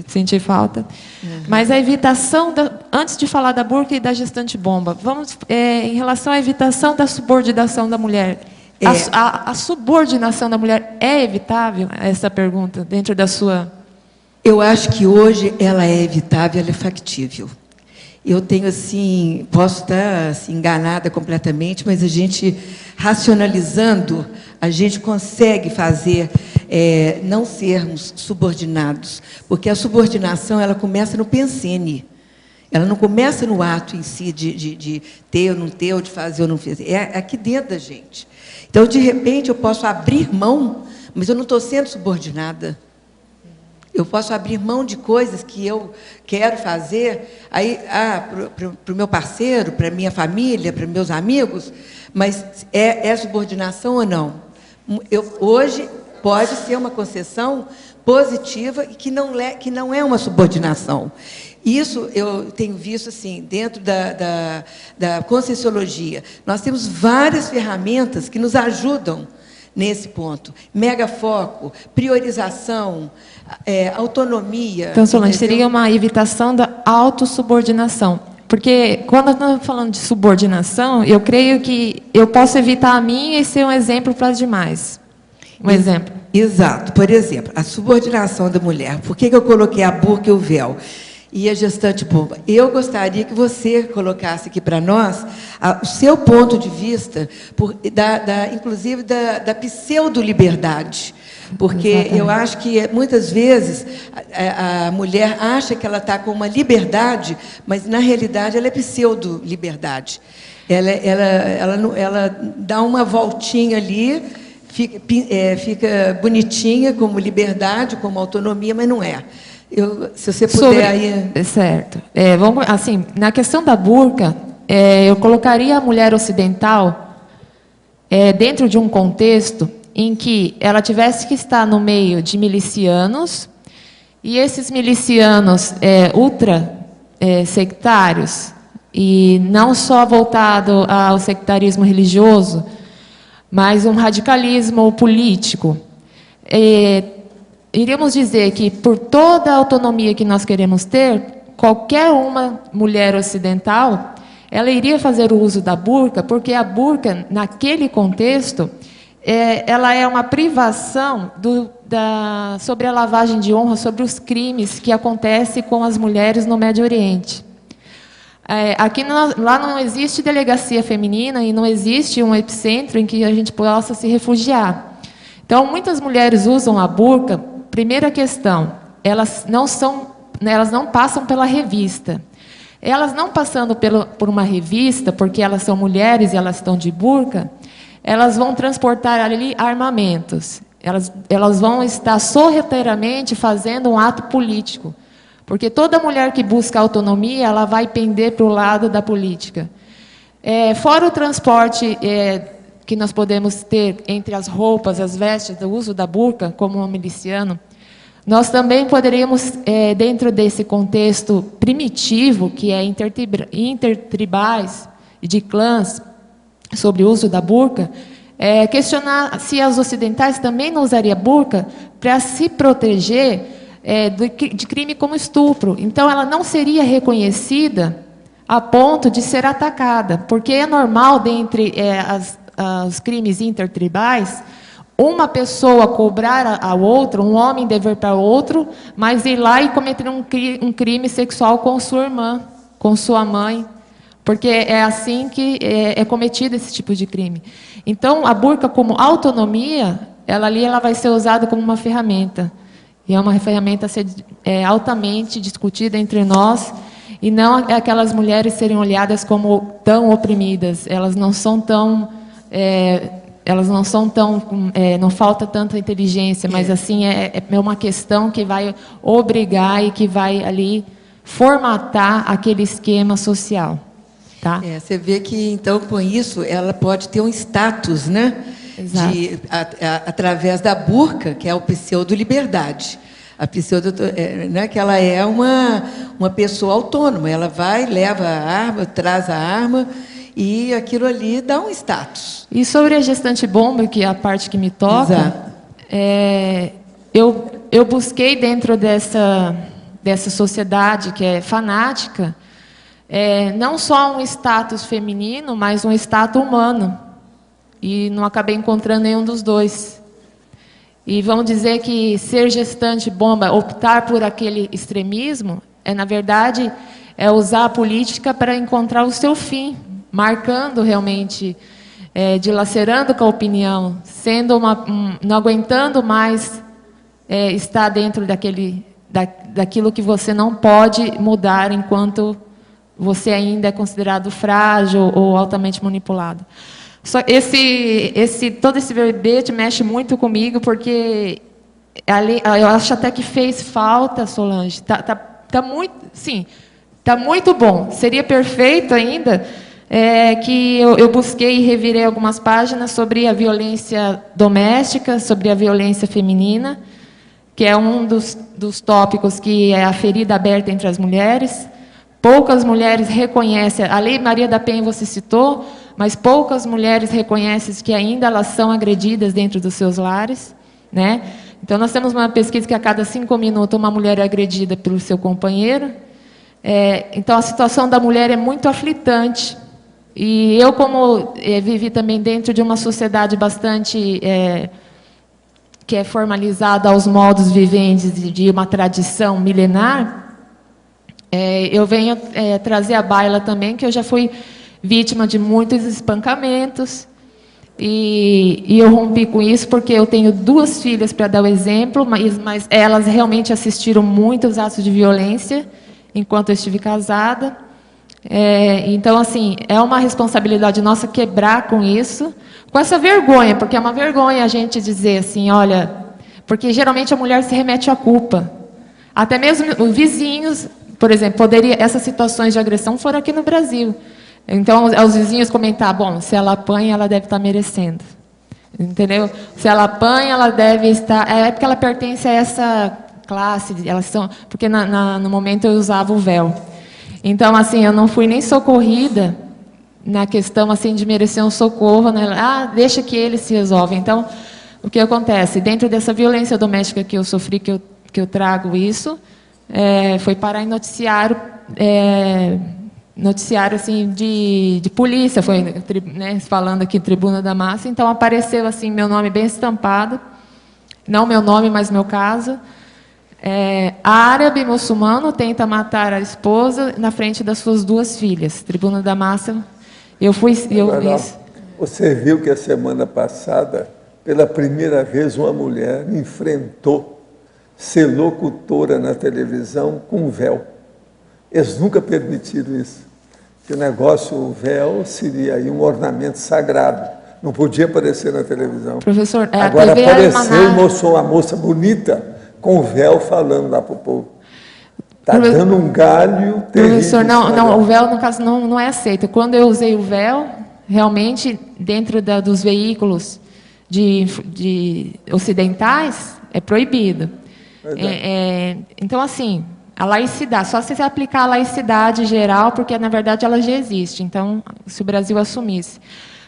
Senti falta. Uhum. Mas a evitação, antes de falar da burca e da gestante bomba, vamos em relação à evitação da subordinação da mulher. A subordinação da mulher é evitável? Essa pergunta, dentro da sua... Eu acho que hoje ela é evitável, ela é factível. Eu tenho, assim, posso estar assim, enganada completamente, mas a gente, racionalizando, a gente consegue fazer não sermos subordinados, porque a subordinação ela começa no pensene. Ela não começa no ato em si de ter ou não ter, ou de fazer ou não fazer. É aqui dentro da gente. Então, de repente, eu posso abrir mão, mas eu não estou sendo subordinada. Eu posso abrir mão de coisas que eu quero fazer para o meu parceiro, para a minha família, para meus amigos, mas é subordinação ou não? Hoje pode ser uma concessão positiva e que não é uma subordinação. Isso eu tenho visto assim, dentro da Conscienciologia. Nós temos várias ferramentas que nos ajudam nesse ponto. Megafoco, priorização, autonomia. Então, Solange, seria uma evitação da autossubordinação. Porque quando estamos falando de subordinação, eu creio que eu posso evitar a minha e ser um exemplo para as demais. Um exemplo. Exato. Por exemplo, a subordinação da mulher. Por que eu coloquei a burca e o véu? E a gestante bomba. Eu gostaria que você colocasse aqui para nós o seu ponto de vista, inclusive da pseudo-liberdade. Porque Exatamente. eu acho que, muitas vezes, a mulher acha que ela está com uma liberdade, mas, na realidade, ela é pseudo-liberdade. Ela dá uma voltinha ali, fica bonitinha como liberdade, como autonomia, mas não é. Se você puder aí... Certo. Vamos, assim, na questão da burca, eu colocaria a mulher ocidental dentro de um contexto em que ela tivesse que estar no meio de milicianos, e esses milicianos sectários, e não só voltado ao sectarismo religioso, mas um radicalismo político. Iríamos dizer que, por toda a autonomia que nós queremos ter, qualquer uma mulher ocidental, ela iria fazer o uso da burca, porque a burca, naquele contexto, ela é uma privação sobre a lavagem de honra, sobre os crimes que acontecem com as mulheres no Médio Oriente. Aqui lá não existe delegacia feminina e não existe um epicentro em que a gente possa se refugiar. Então, muitas mulheres usam a burca. Primeira questão, elas não passam pela revista. Elas não passando por uma revista, porque elas são mulheres e elas estão de burca, elas vão transportar ali armamentos. Elas vão estar sorrateiramente fazendo um ato político. Porque toda mulher que busca autonomia, ela vai pender para o lado da política. Fora o transporte que nós podemos ter entre as roupas, as vestes, o uso da burca, como um miliciano, nós também poderíamos, dentro desse contexto primitivo, que é intertribais e de clãs, sobre o uso da burca, questionar se as ocidentais também não usariam burca para se proteger de crime como estupro. Então, ela não seria reconhecida a ponto de ser atacada, porque é normal, dentre os crimes intertribais, uma pessoa cobrar ao outro, um homem dever para o outro, mas ir lá e cometer um crime sexual com sua irmã, com sua mãe, porque é assim que é cometido esse tipo de crime. Então, a burca, como autonomia, ela vai ser usada como uma ferramenta. E é uma ferramenta a ser altamente discutida entre nós, e não aquelas mulheres serem olhadas como tão oprimidas. Elas não são tão... não falta tanta inteligência, mas assim é uma questão que vai obrigar e que vai ali formatar aquele esquema social. Tá? Você vê que, então, com isso, ela pode ter um status, né? Exato. Através da burca, que é a pseudo-liberdade. A pseudo, né, que ela é uma pessoa autônoma. Ela vai, leva a arma, traz a arma, e aquilo ali dá um status. E sobre a gestante bomba, que é a parte que me toca, eu busquei dentro dessa sociedade que é fanática, não só um status feminino, mas um status humano. E não acabei encontrando nenhum dos dois. E vamos dizer que ser gestante bomba, optar por aquele extremismo, na verdade, usar a política para encontrar o seu fim, marcando realmente, dilacerando com a opinião, sendo não aguentando mais estar dentro daquilo que você não pode mudar enquanto você ainda é considerado frágil ou altamente manipulado. Todo esse verbete mexe muito comigo, porque eu acho até que fez falta, Solange. Tá muito, sim, tá muito bom. Seria perfeito ainda que eu busquei e revirei algumas páginas sobre a violência doméstica, sobre a violência feminina, que é um dos tópicos que é a ferida aberta entre as mulheres. Poucas mulheres reconhecem, a Lei Maria da Penha você citou, mas poucas mulheres reconhecem que ainda elas são agredidas dentro dos seus lares, né? Então, nós temos uma pesquisa que a cada 5 minutos uma mulher é agredida pelo seu companheiro. Então, a situação da mulher é muito aflitante. E eu, como vivi também dentro de uma sociedade bastante que é formalizada aos modos viventes de uma tradição milenar, eu venho trazer à baila também que eu já fui vítima de muitos espancamentos, e eu rompi com isso porque eu tenho 2 filhas para dar o exemplo, mas elas realmente assistiram muitos atos de violência enquanto eu estive casada. Então, assim, é uma responsabilidade nossa quebrar com isso, com essa vergonha, porque é uma vergonha a gente dizer assim, olha, porque geralmente a mulher se remete à culpa. Até mesmo os vizinhos, por exemplo, essas situações de agressão foram aqui no Brasil. Então, os vizinhos comentar, bom, se ela apanha, ela deve estar merecendo. Entendeu? Se ela apanha, ela deve estar... É porque ela pertence a essa classe, porque no momento eu usava o véu. Então, assim, eu não fui nem socorrida na questão assim de merecer um socorro, né? Deixa que ele se resolve. Então, o que acontece? Dentro dessa violência doméstica que eu sofri, que eu trago isso, foi parar em noticiário assim de polícia, foi, né, falando aqui Tribuna da Massa. Então, apareceu assim meu nome bem estampado, não meu nome, mas meu caso. Árabe muçulmano tenta matar a esposa na frente das suas 2 filhas. Tribuna da Massa. Você viu que a semana passada, pela primeira vez, uma mulher enfrentou ser locutora na televisão com véu. Eles nunca permitiram isso. Que o negócio, o véu, seria aí um ornamento sagrado. Não podia aparecer na televisão. Professor, agora apareceu e mostrou uma moça bonita com o véu falando lá para o povo. Está dando um galho terrível. Professor, não, o véu, no caso, não é aceito. Quando eu usei o véu, realmente, dentro dos veículos ocidentais, é proibido. Então, assim, a laicidade, só se você aplicar a laicidade geral, porque, na verdade, ela já existe. Então, se o Brasil assumisse.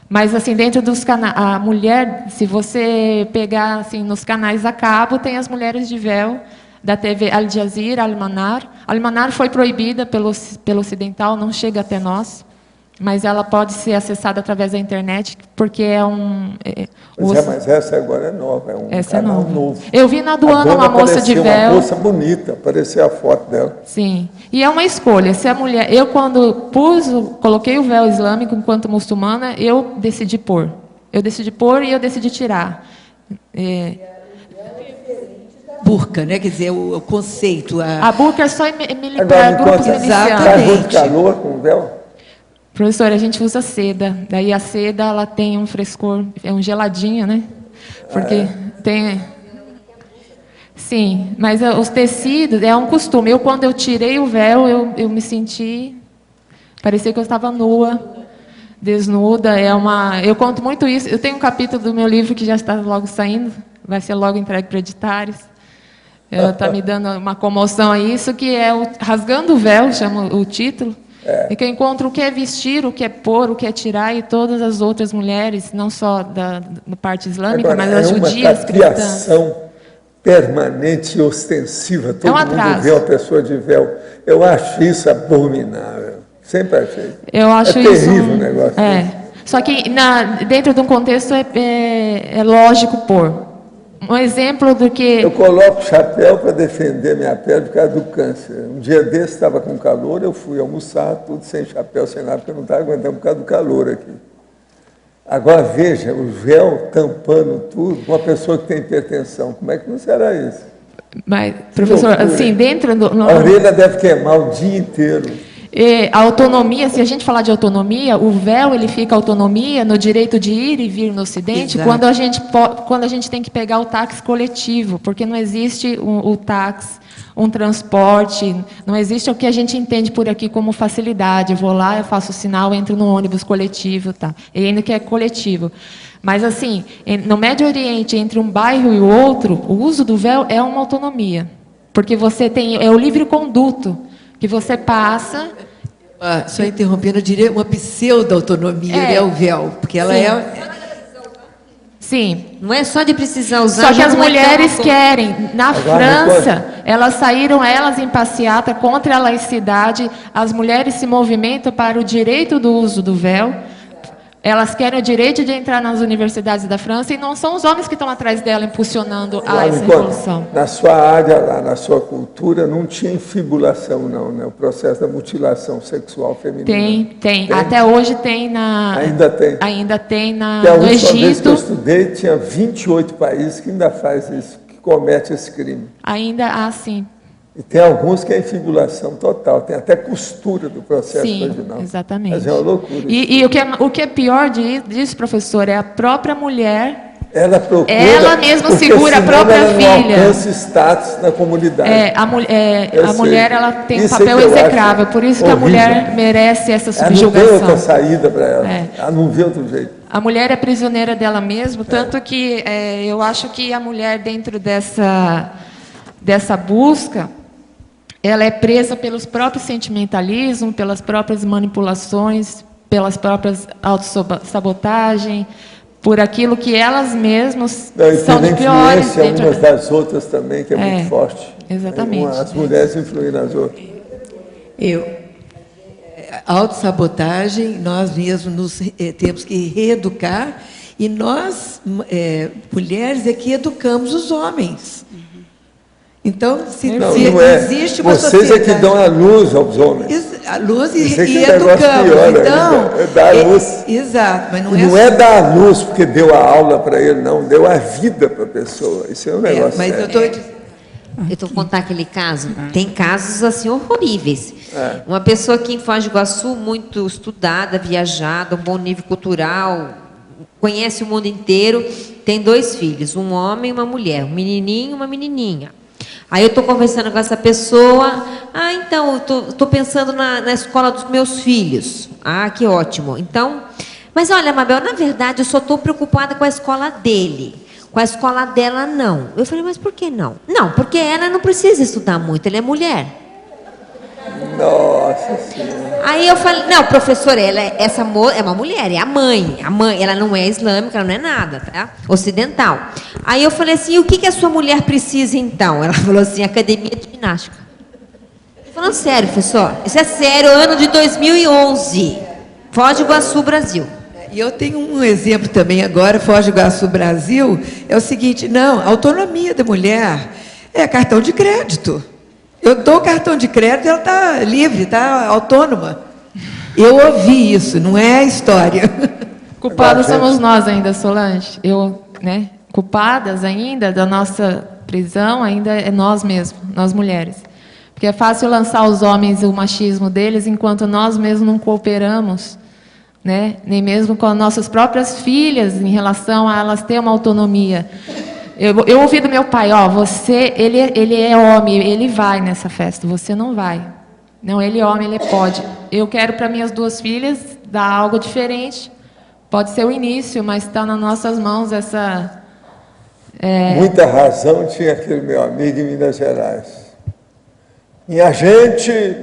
Mas, assim, dentro dos canais, a mulher, se você pegar, assim, nos canais a cabo, tem as mulheres de véu, da TV Al Jazeera, Al-Manar. Al-Manar foi proibida pelo ocidental, não chega até nós, mas ela pode ser acessada através da internet, porque mas essa agora é nova, é um canal novo. Eu vi na aduana uma moça de véu. Uma moça bonita, apareceu a foto dela. Sim, e é uma escolha. Se a mulher, eu quando coloquei o véu islâmico enquanto muçulmana, eu decidi pôr. Eu decidi pôr e eu decidi tirar. Burca, né? Quer dizer, o conceito. A burca é só para grupos iniciantes. Faz muito calor com o véu? Professora, a gente usa seda. Daí a seda, ela tem um frescor, é um geladinho, né? Porque tem... Sim, mas os tecidos, é um costume. Quando eu tirei o véu, eu me senti... Parecia que eu estava nua, desnuda. Eu conto muito isso. Eu tenho um capítulo do meu livro que já está logo saindo. Vai ser logo entregue para editários. Está me dando uma comoção a isso, que é Rasgando o Véu, chama o título. E que eu encontro o que é vestir, o que é pôr, o que é tirar, e todas as outras mulheres, não só da parte islâmica, mas as judias, cristãs. É uma permanente e ostensiva. Todo mundo vê uma pessoa de véu. Eu acho isso abominável. Sempre achei. Eu acho isso terrível o negócio. Só que dentro de um contexto é lógico pôr. Um exemplo do que... Eu coloco chapéu para defender minha pele por causa do câncer. Um dia desse, estava com calor, eu fui almoçar, tudo sem chapéu, sem nada, porque eu não estava aguentando por causa do calor aqui. Agora, veja, o véu tampando tudo, uma pessoa que tem hipertensão, como é que não será isso? Mas, professor, assim, dentro do... A orelha deve queimar o dia inteiro. A autonomia, se a gente falar de autonomia, o véu ele fica autonomia no direito de ir e vir no Ocidente, quando a gente tem que pegar o táxi coletivo, porque não existe o táxi, um transporte, não existe o que a gente entende por aqui como facilidade. Eu vou lá, eu faço o sinal, entro no ônibus coletivo, tá? E ainda que é coletivo. Mas, assim, no Médio Oriente, entre um bairro e o outro, o uso do véu é uma autonomia, porque você tem o livre conduto, que você passa... Só interrompendo, eu diria uma pseudo-autonomia, né, o véu, porque ela Sim. Não é só de precisar usar. Só que já as não é tão mulheres bom. querem. Na França, elas saíram, elas em passeata contra a laicidade. As mulheres se movimentam para o direito do uso do véu. Elas querem o direito de entrar nas universidades da França e não são os homens que estão atrás dela impulsionando essa revolução. Na sua área, lá, na sua cultura, não tinha infibulação, não, né? O processo da mutilação sexual feminina. Tem. Até hoje tem Ainda tem. Ainda tem Até a no última vez que eu Egito. estudei, tinha 28 países que ainda faz isso, que comete esse crime. Ainda há, sim. E tem alguns que é infibulação total, tem até costura do processo vaginal. Exatamente. Mas é uma loucura. E o que é pior disso, professor, é a própria mulher. Ela procura, Ela mesma porque segura a senão própria ela não filha. alcança status na comunidade. A mulher ela tem um Isso é papel que eu execrável, acho por isso que a horrível. mulher merece essa Ela não tem outra subjugação. saída para ela. É. Ela não vê outro jeito. A mulher é prisioneira dela mesma, tanto que eu acho que a mulher, dentro dessa busca, ela é presa pelos próprios sentimentalismos, pelas próprias manipulações, pelas próprias autossabotagens, por aquilo que elas mesmas Não, e são tem de piores influência dentro umas das outras também, que é muito forte. exatamente. As mulheres influem nas outras. Autossabotagem, nós mesmos nos temos que reeducar, e nós, mulheres, é que educamos os homens. Então, se existe uma Vocês sociedade... é que dão a luz aos homens. A luz e Isso é que educamos. pior, Então, é dar a luz. Exato, mas Não é dar a luz porque deu a aula para ele, não. Deu a vida para a pessoa. Isso é um negócio mas sério. Eu estou contar aquele caso. Tem casos assim horríveis. Uma pessoa aqui em Foz do Iguaçu, muito estudada, viajada, um bom nível cultural, conhece o mundo inteiro, tem 2 filhos, um homem e uma mulher, um menininho e uma menininha. Aí eu estou conversando com essa pessoa, então, estou pensando na escola dos meus filhos. Que ótimo. Então, mas olha, Mabel, na verdade, eu só estou preocupada com a escola dele. Com a escola dela, não. Eu falei, mas por que não? Não, porque ela não precisa estudar muito, ela é mulher. Nossa Senhora. Aí eu falei, não, professora, essa é uma mulher, é a mãe. A mãe, ela não é islâmica, ela não é nada, tá? Ocidental. Aí eu falei assim, o que a sua mulher precisa então? Ela falou assim, academia de ginástica. Tô falando sério, professor. Isso é sério, ano de 2011. Foz do Iguaçu, Brasil. E eu tenho um exemplo também agora, Foz do Iguaçu, Brasil, é o seguinte, não, a autonomia da mulher é cartão de crédito. Eu dou o cartão de crédito e ela está livre, está autônoma. Eu ouvi isso, não é história. Culpados somos nós ainda, Solange. Culpadas ainda da nossa prisão ainda é nós mesmos, nós mulheres. Porque é fácil lançar aos homens o machismo deles, enquanto nós mesmos não cooperamos, nem mesmo com as nossas próprias filhas, em relação a elas terem uma autonomia. Eu ouvi do meu pai, ele é homem, ele vai nessa festa, você não vai. Não, ele é homem, ele pode. Eu quero para minhas 2 filhas dar algo diferente. Pode ser o início, mas está nas nossas mãos essa... Muita razão tinha aquele meu amigo em Minas Gerais. Minha gente,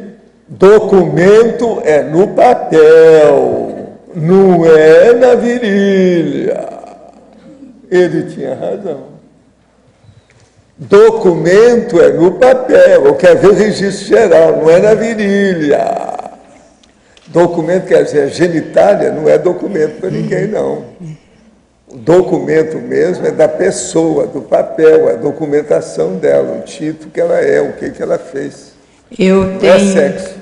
documento é no papel, não é na virilha. Ele tinha razão. Documento é no papel, eu quero ver o registro geral, não é na virilha. Documento quer dizer, genitália não é documento para ninguém, não. O documento mesmo é da pessoa, do papel, a documentação dela, o título que ela é, o que ela fez. Não é sexo.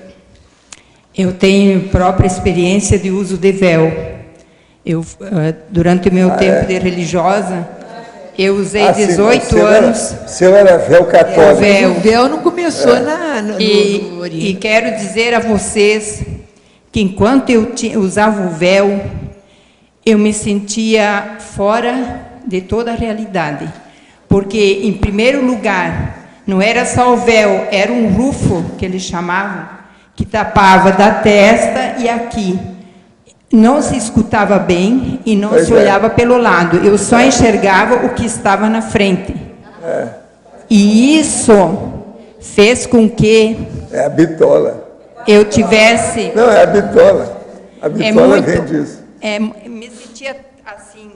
Eu tenho própria experiência de uso de véu. Durante o meu tempo de religiosa, eu usei 18 anos. Seu era véu católico. O véu não começou no Oriente. E quero dizer a vocês que enquanto eu usava o véu, eu me sentia fora de toda a realidade. Porque, em primeiro lugar, não era só o véu, era um rufo, que eles chamavam, que tapava da testa e aqui. Não se escutava bem e não se olhava pelo lado. Eu só enxergava o que estava na frente. E isso fez com que... É a bitola. Eu tivesse... Não, é a bitola. A bitola vem disso. Me sentia assim...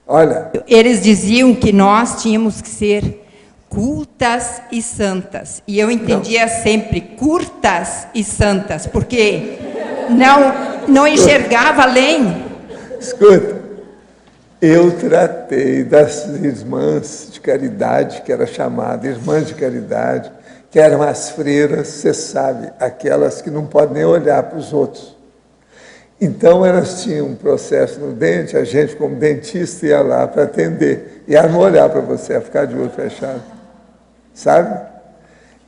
Olha, Eles diziam que nós tínhamos que ser cultas e santas. E eu entendia sempre curtas e santas, porque não enxergava além. escuta, eu tratei das irmãs de caridade, que era chamada irmãs de caridade, que eram as freiras, você sabe, aquelas que não podem nem olhar para os outros. Então, elas tinham um processo no dente, a gente, como dentista, ia lá para atender. E elas não olhar para você, ia ficar de olho fechado. Sabe?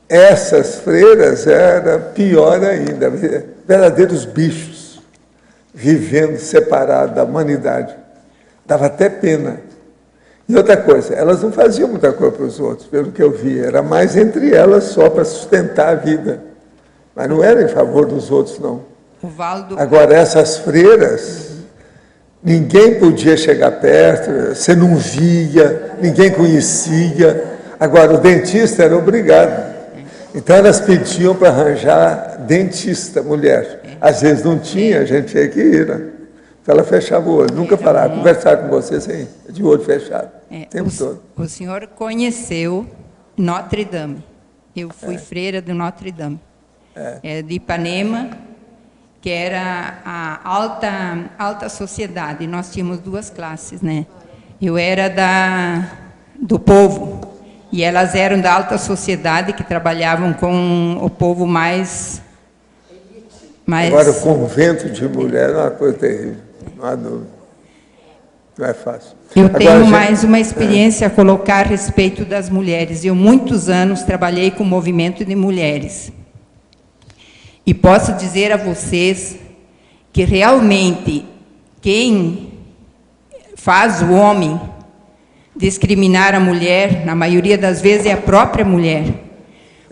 Essas freiras eram pior ainda, verdadeiros bichos, vivendo separados da humanidade. Dava até pena. E outra coisa, elas não faziam muita coisa para os outros, pelo que eu vi. Era mais entre elas só para sustentar a vida. Mas não era em favor dos outros, não. Agora, essas freiras, ninguém podia chegar perto, você não via, ninguém conhecia. Agora, o dentista era obrigado. Então, elas pediam para arranjar dentista, mulher. Às vezes não tinha, a gente tinha que ir. Né? Então, ela fechava o olho, nunca parava, conversar com você sem, de olho fechado, o tempo todo. O senhor conheceu Notre Dame. Eu fui freira de Notre Dame. De Ipanema, que era a alta sociedade. Nós tínhamos duas classes, né? Eu era do povo, e elas eram da alta sociedade, que trabalhavam com o povo mais... Agora, o convento de mulher é uma coisa terrível, não há dúvida. Não é fácil. Eu tenho mais uma experiência a colocar a respeito das mulheres. Eu, muitos anos, trabalhei com o movimento de mulheres. E posso dizer a vocês que realmente quem faz o homem discriminar a mulher, na maioria das vezes, é a própria mulher.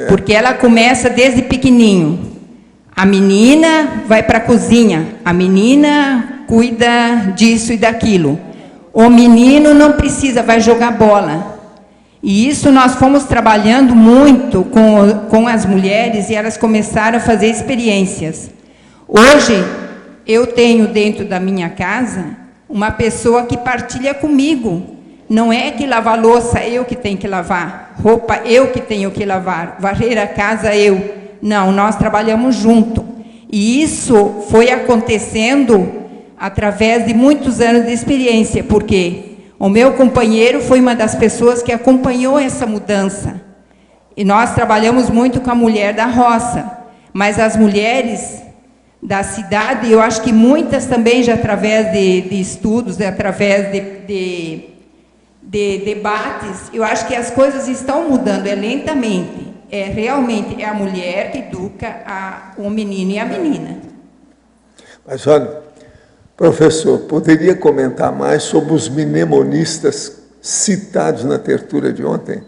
Porque ela começa desde pequenininho. A menina vai para a cozinha, a menina cuida disso e daquilo. O menino não precisa, vai jogar bola. E isso nós fomos trabalhando muito com as mulheres, e elas começaram a fazer experiências. Hoje, eu tenho dentro da minha casa uma pessoa que partilha comigo. Não é que lavar louça eu que tenho que lavar, roupa eu que tenho que lavar, varrer a casa eu. Não, nós trabalhamos junto. E isso foi acontecendo através de muitos anos de experiência, porque o meu companheiro foi uma das pessoas que acompanhou essa mudança. E nós trabalhamos muito com a mulher da roça, mas as mulheres da cidade, eu acho que muitas também já através de estudos, através de debates, eu acho que as coisas estão mudando, lentamente. Realmente a mulher que educa o menino e a menina. Mas olha, professor, poderia comentar mais sobre os mnemonistas citados na tertúlia de ontem?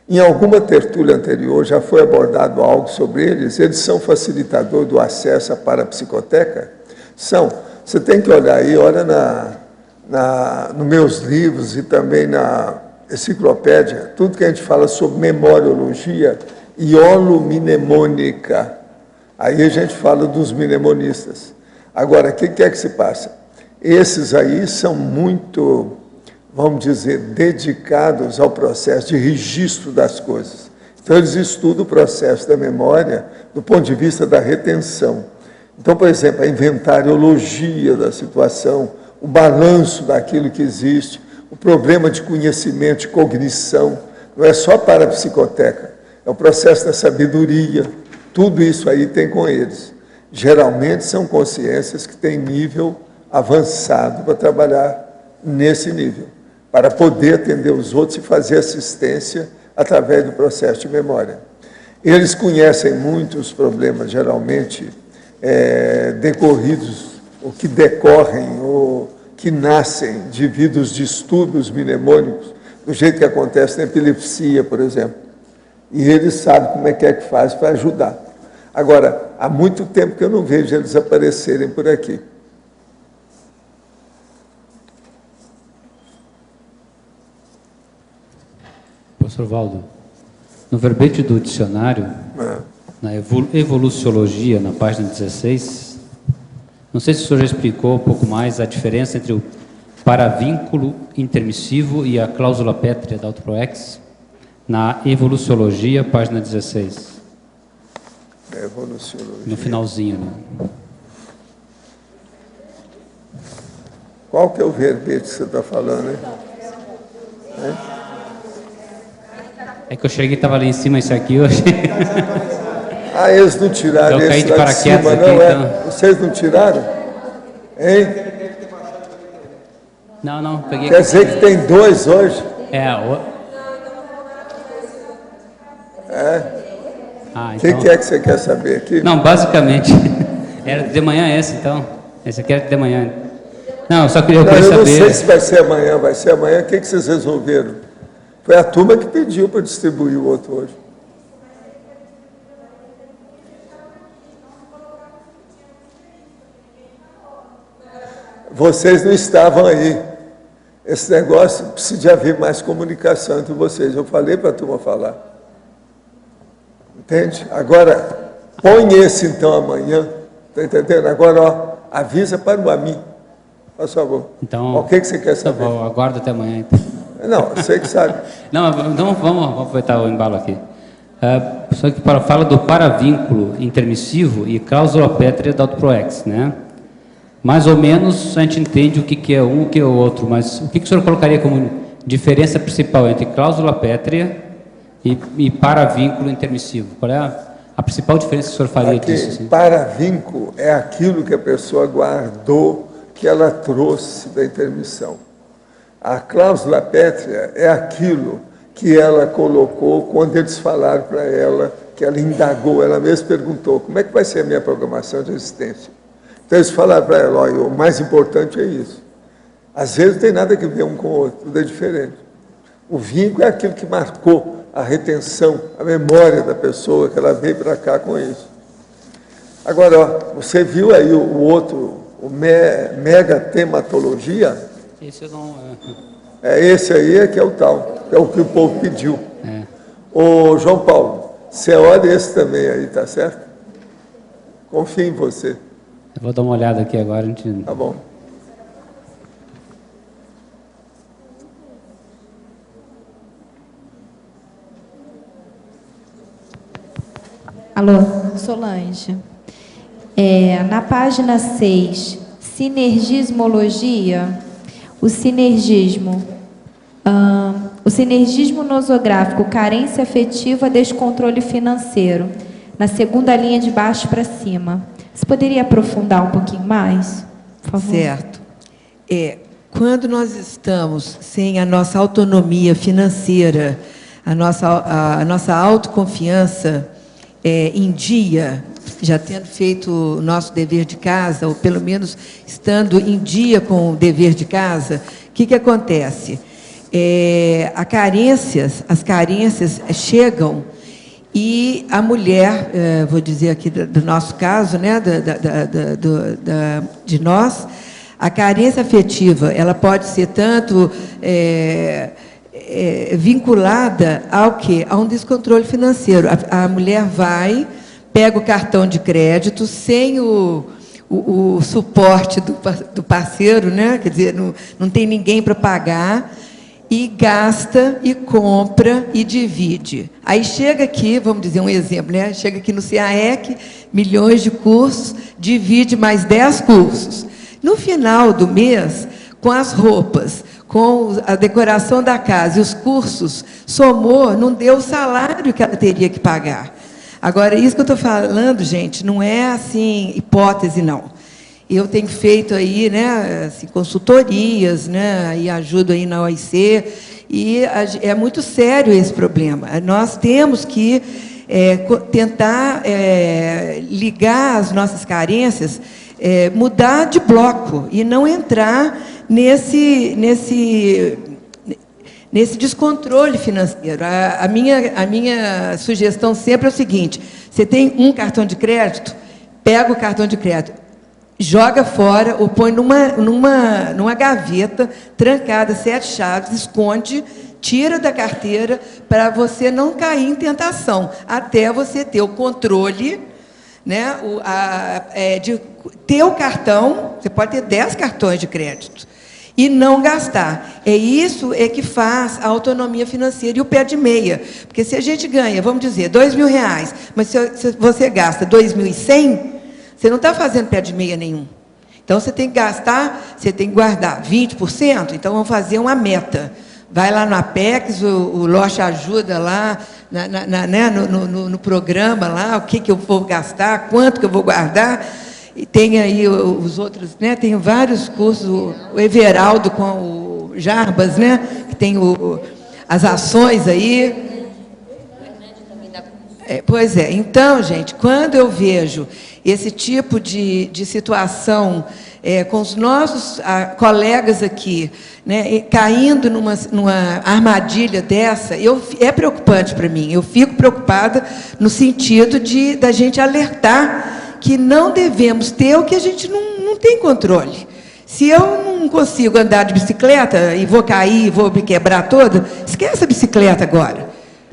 Em alguma tertúlia anterior já foi abordado algo sobre eles? Eles são facilitador do acesso à parapsicoteca? São. Você tem que olhar aí, olha nos meus livros e também na enciclopédia, tudo que a gente fala sobre memoriologia e holomnemônica. Aí a gente fala dos mnemonistas. Agora, o que é que se passa? Esses aí são muito, vamos dizer, dedicados ao processo de registro das coisas. Então, eles estudam o processo da memória do ponto de vista da retenção. Então, por exemplo, a inventariologia da situação, o balanço daquilo que existe, o problema de conhecimento, de cognição, não é só para a psicoteca, é o processo da sabedoria, tudo isso aí tem com eles. Geralmente são consciências que têm nível avançado para trabalhar nesse nível, para poder atender os outros e fazer assistência através do processo de memória. Eles conhecem muito os problemas, geralmente, decorridos, ou que decorrem, ou que nascem devido aos distúrbios mnemônicos, do jeito que acontece na epilepsia, por exemplo. E eles sabem como é que faz para ajudar. Agora, há muito tempo que eu não vejo eles aparecerem por aqui. Professor Valdo, no verbete do dicionário, na evoluciologia, na página 16, não sei se o senhor já explicou um pouco mais a diferença entre o paravínculo intermissivo e a cláusula pétrea da Autoproex, na Evoluciologia, página 16. Evoluciologia. No finalzinho, né? Qual que é o verbete que você está falando, hein? É que eu cheguei e estava ali em cima, isso aqui, eu achei... Ah, eles não tiraram Eu caí esse de lá de paraquedas cima, aqui, não é? então. Vocês não tiraram? Hein? Não, peguei... Quer dizer que tem 2 hoje? Ah, O que então... é que você quer saber aqui? Não, basicamente, era de manhã esse, então. Esse aqui era de manhã. Não, eu só queria Eu não saber... sei se vai ser amanhã, vai ser amanhã. O que vocês resolveram? Foi a turma que pediu para distribuir o outro hoje. Vocês não estavam aí. Esse negócio precisa de haver mais comunicação entre vocês. Eu falei para a turma falar. Entende? Agora, põe esse então amanhã. Está entendendo? Agora, ó, avisa para o AMI. Por favor. Então, o que você quer saber? Eu aguardo até amanhã, então. Não, eu sei que sabe. Não, então vamos aproveitar o embalo aqui. Só que fala do paravínculo intermissivo e cláusula pétrea da Autoproex, né? Mais ou menos a gente entende o que é um e o que é o outro, mas o que o senhor colocaria como diferença principal entre cláusula pétrea e paravínculo intermissivo? Qual é a principal diferença que o senhor faria disso? Assim? Paravínculo é aquilo que a pessoa guardou, que ela trouxe da intermissão. A cláusula pétrea é aquilo que ela colocou quando eles falaram para ela, que ela indagou, ela mesma perguntou, como é que vai ser a minha programação de existência? Então eles falaram para ela, olha, o mais importante é isso. Às vezes não tem nada que ver um com o outro, tudo é diferente. O vínculo é aquilo que marcou a retenção, a memória da pessoa, que ela veio para cá com isso. Agora, ó, você viu aí o outro, o megatematologia? Esse eu não... Esse aí que é o tal, é o que o povo pediu. Ô, João Paulo, você olha esse também aí, tá certo? Confio em você. Eu vou dar uma olhada aqui agora. Tá bom. Alô, Solange. Na página 6, sinergismologia, o sinergismo nosográfico, carência afetiva, descontrole financeiro, na segunda linha de baixo para cima. Você poderia aprofundar um pouquinho mais, por favor? Certo. Quando nós estamos sem a nossa autonomia financeira, a nossa autoconfiança em dia, já tendo feito o nosso dever de casa, ou pelo menos estando em dia com o dever de casa, o que acontece? As carências chegam e a mulher, vou dizer aqui do nosso caso, né, de nós, a carência afetiva, ela pode ser tanto vinculada ao quê? A um descontrole financeiro. A mulher vai, pega o cartão de crédito sem o suporte do parceiro, né? Quer dizer, não tem ninguém para pagar, e gasta, e compra, e divide. Aí chega aqui, vamos dizer um exemplo, né? Chega aqui no CAEC, milhões de cursos, divide mais 10 cursos. No final do mês, com as roupas, com a decoração da casa e os cursos, somou, não deu o salário que ela teria que pagar. Agora, isso que eu estou falando, gente, não é assim, hipótese, não. Eu tenho feito aí, né, assim, consultorias, né, e ajudo aí na OIC, e é muito sério esse problema. Nós temos que tentar ligar as nossas carências, mudar de bloco e não entrar nesse descontrole financeiro. A minha sugestão sempre é o seguinte: você tem um cartão de crédito, pega o cartão de crédito, joga fora ou põe numa gaveta, trancada, 7 chaves, esconde, tira da carteira, para você não cair em tentação, até você ter o controle, né, de ter o cartão. Você pode ter 10 cartões de crédito, e não gastar. É isso que faz a autonomia financeira e o pé de meia. Porque se a gente ganha, vamos dizer, R$2.000, mas se você gasta 2.100, você não está fazendo pé de meia nenhum. Então, você tem que gastar, você tem que guardar 20%, então vamos fazer uma meta. Vai lá no Apex, o Locha ajuda lá, né, no programa lá, o que eu vou gastar, quanto que eu vou guardar. E tem aí os outros, né, tem vários cursos, o Everaldo com o Jarbas, né, que tem as ações aí. Pois é, então, gente, quando eu vejo esse tipo de situação com os nossos colegas aqui, né, caindo numa armadilha dessa, é preocupante para mim. Eu fico preocupada no sentido da gente alertar que não devemos ter o que a gente não tem controle. Se eu não consigo andar de bicicleta e vou cair, vou me quebrar toda, esquece a bicicleta agora.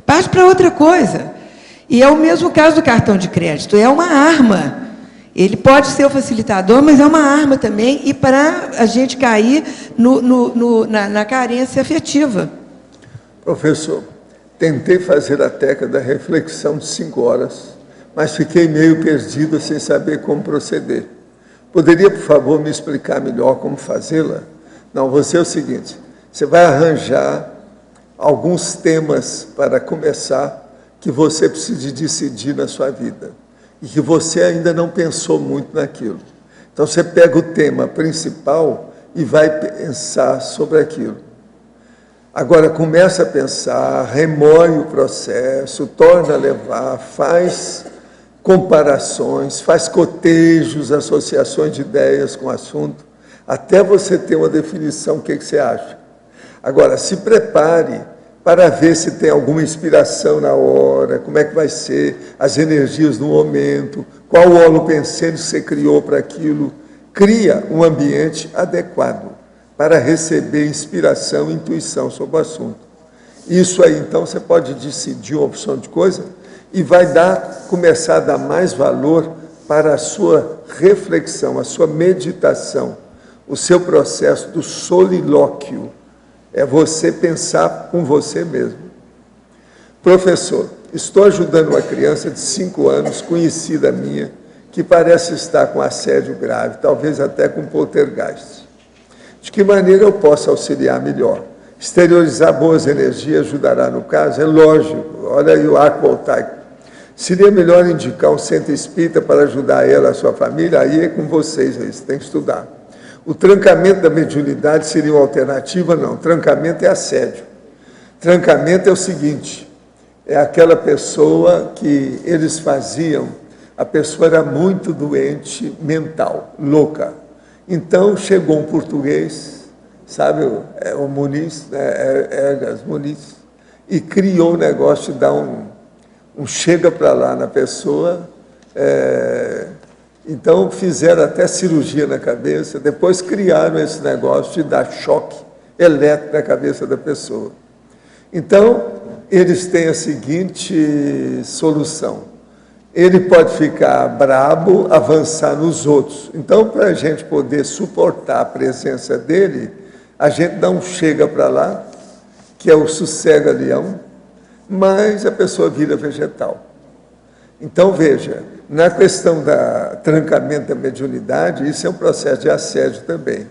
Parte para outra coisa. E é o mesmo caso do cartão de crédito. É uma arma. Ele pode ser o facilitador, mas é uma arma também, e para a gente cair na carência afetiva. Professor, tentei fazer a técnica da reflexão de 5 horas, mas fiquei meio perdido sem saber como proceder. Poderia, por favor, me explicar melhor como fazê-la? Não, você é o seguinte, você vai arranjar alguns temas para começar que você precise decidir na sua vida e que você ainda não pensou muito naquilo. Então, você pega o tema principal e vai pensar sobre aquilo. Agora, começa a pensar, remoe o processo, torna a levar, faz comparações, faz cotejos, associações de ideias com o assunto, até você ter uma definição, o que você acha. Agora, se prepare para ver se tem alguma inspiração na hora, como é que vai ser, as energias do momento, qual o holopensene que você criou para aquilo. Cria um ambiente adequado para receber inspiração e intuição sobre o assunto. Isso aí, então, você pode decidir uma opção de coisa e vai começar a dar mais valor para a sua reflexão, a sua meditação, o seu processo do solilóquio. É você pensar com você mesmo. Professor, estou ajudando uma criança de 5 anos, conhecida minha, que parece estar com assédio grave, talvez até com poltergeist. De que maneira eu posso auxiliar melhor? Exteriorizar boas energias ajudará no caso? É lógico, olha aí o arco voltaico. Seria melhor indicar um centro espírita para ajudar ela, a sua família? Aí é com vocês, aí você tem que estudar. O trancamento da mediunidade seria uma alternativa? Não, trancamento é assédio. Trancamento é o seguinte, é aquela pessoa que eles faziam, a pessoa era muito doente mental, louca. Então, chegou um português, sabe, o Muniz, Ergas Muniz, e criou o negócio de dar um chega para lá na pessoa. Então, fizeram até cirurgia na cabeça, depois criaram esse negócio de dar choque elétrico na cabeça da pessoa. Então, eles têm a seguinte solução. Ele pode ficar brabo, avançar nos outros. Então, para a gente poder suportar a presença dele, a gente dá um chega para lá, que é o sossega-leão, mas a pessoa vira vegetal. Então, veja, na questão do trancamento da mediunidade, isso é um processo de assédio também.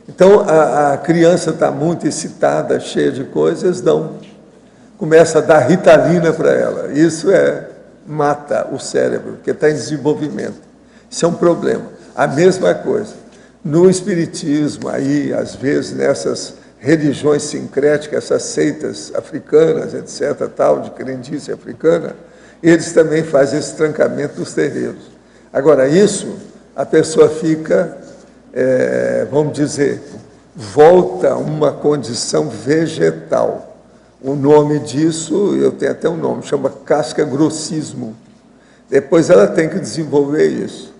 Então, a criança está muito excitada, cheia de coisas, começa a dar Ritalina para ela. Isso mata o cérebro, porque está em desenvolvimento. Isso é um problema. A mesma coisa. No espiritismo, aí, às vezes, nessas religiões sincréticas, essas seitas africanas, etc., tal, de crendice africana, eles também fazem esse trancamento dos terreiros. Agora, isso, a pessoa fica, vamos dizer, volta a uma condição vegetal. O nome disso, eu tenho até um nome, chama casca-grossismo. Depois ela tem que desenvolver isso.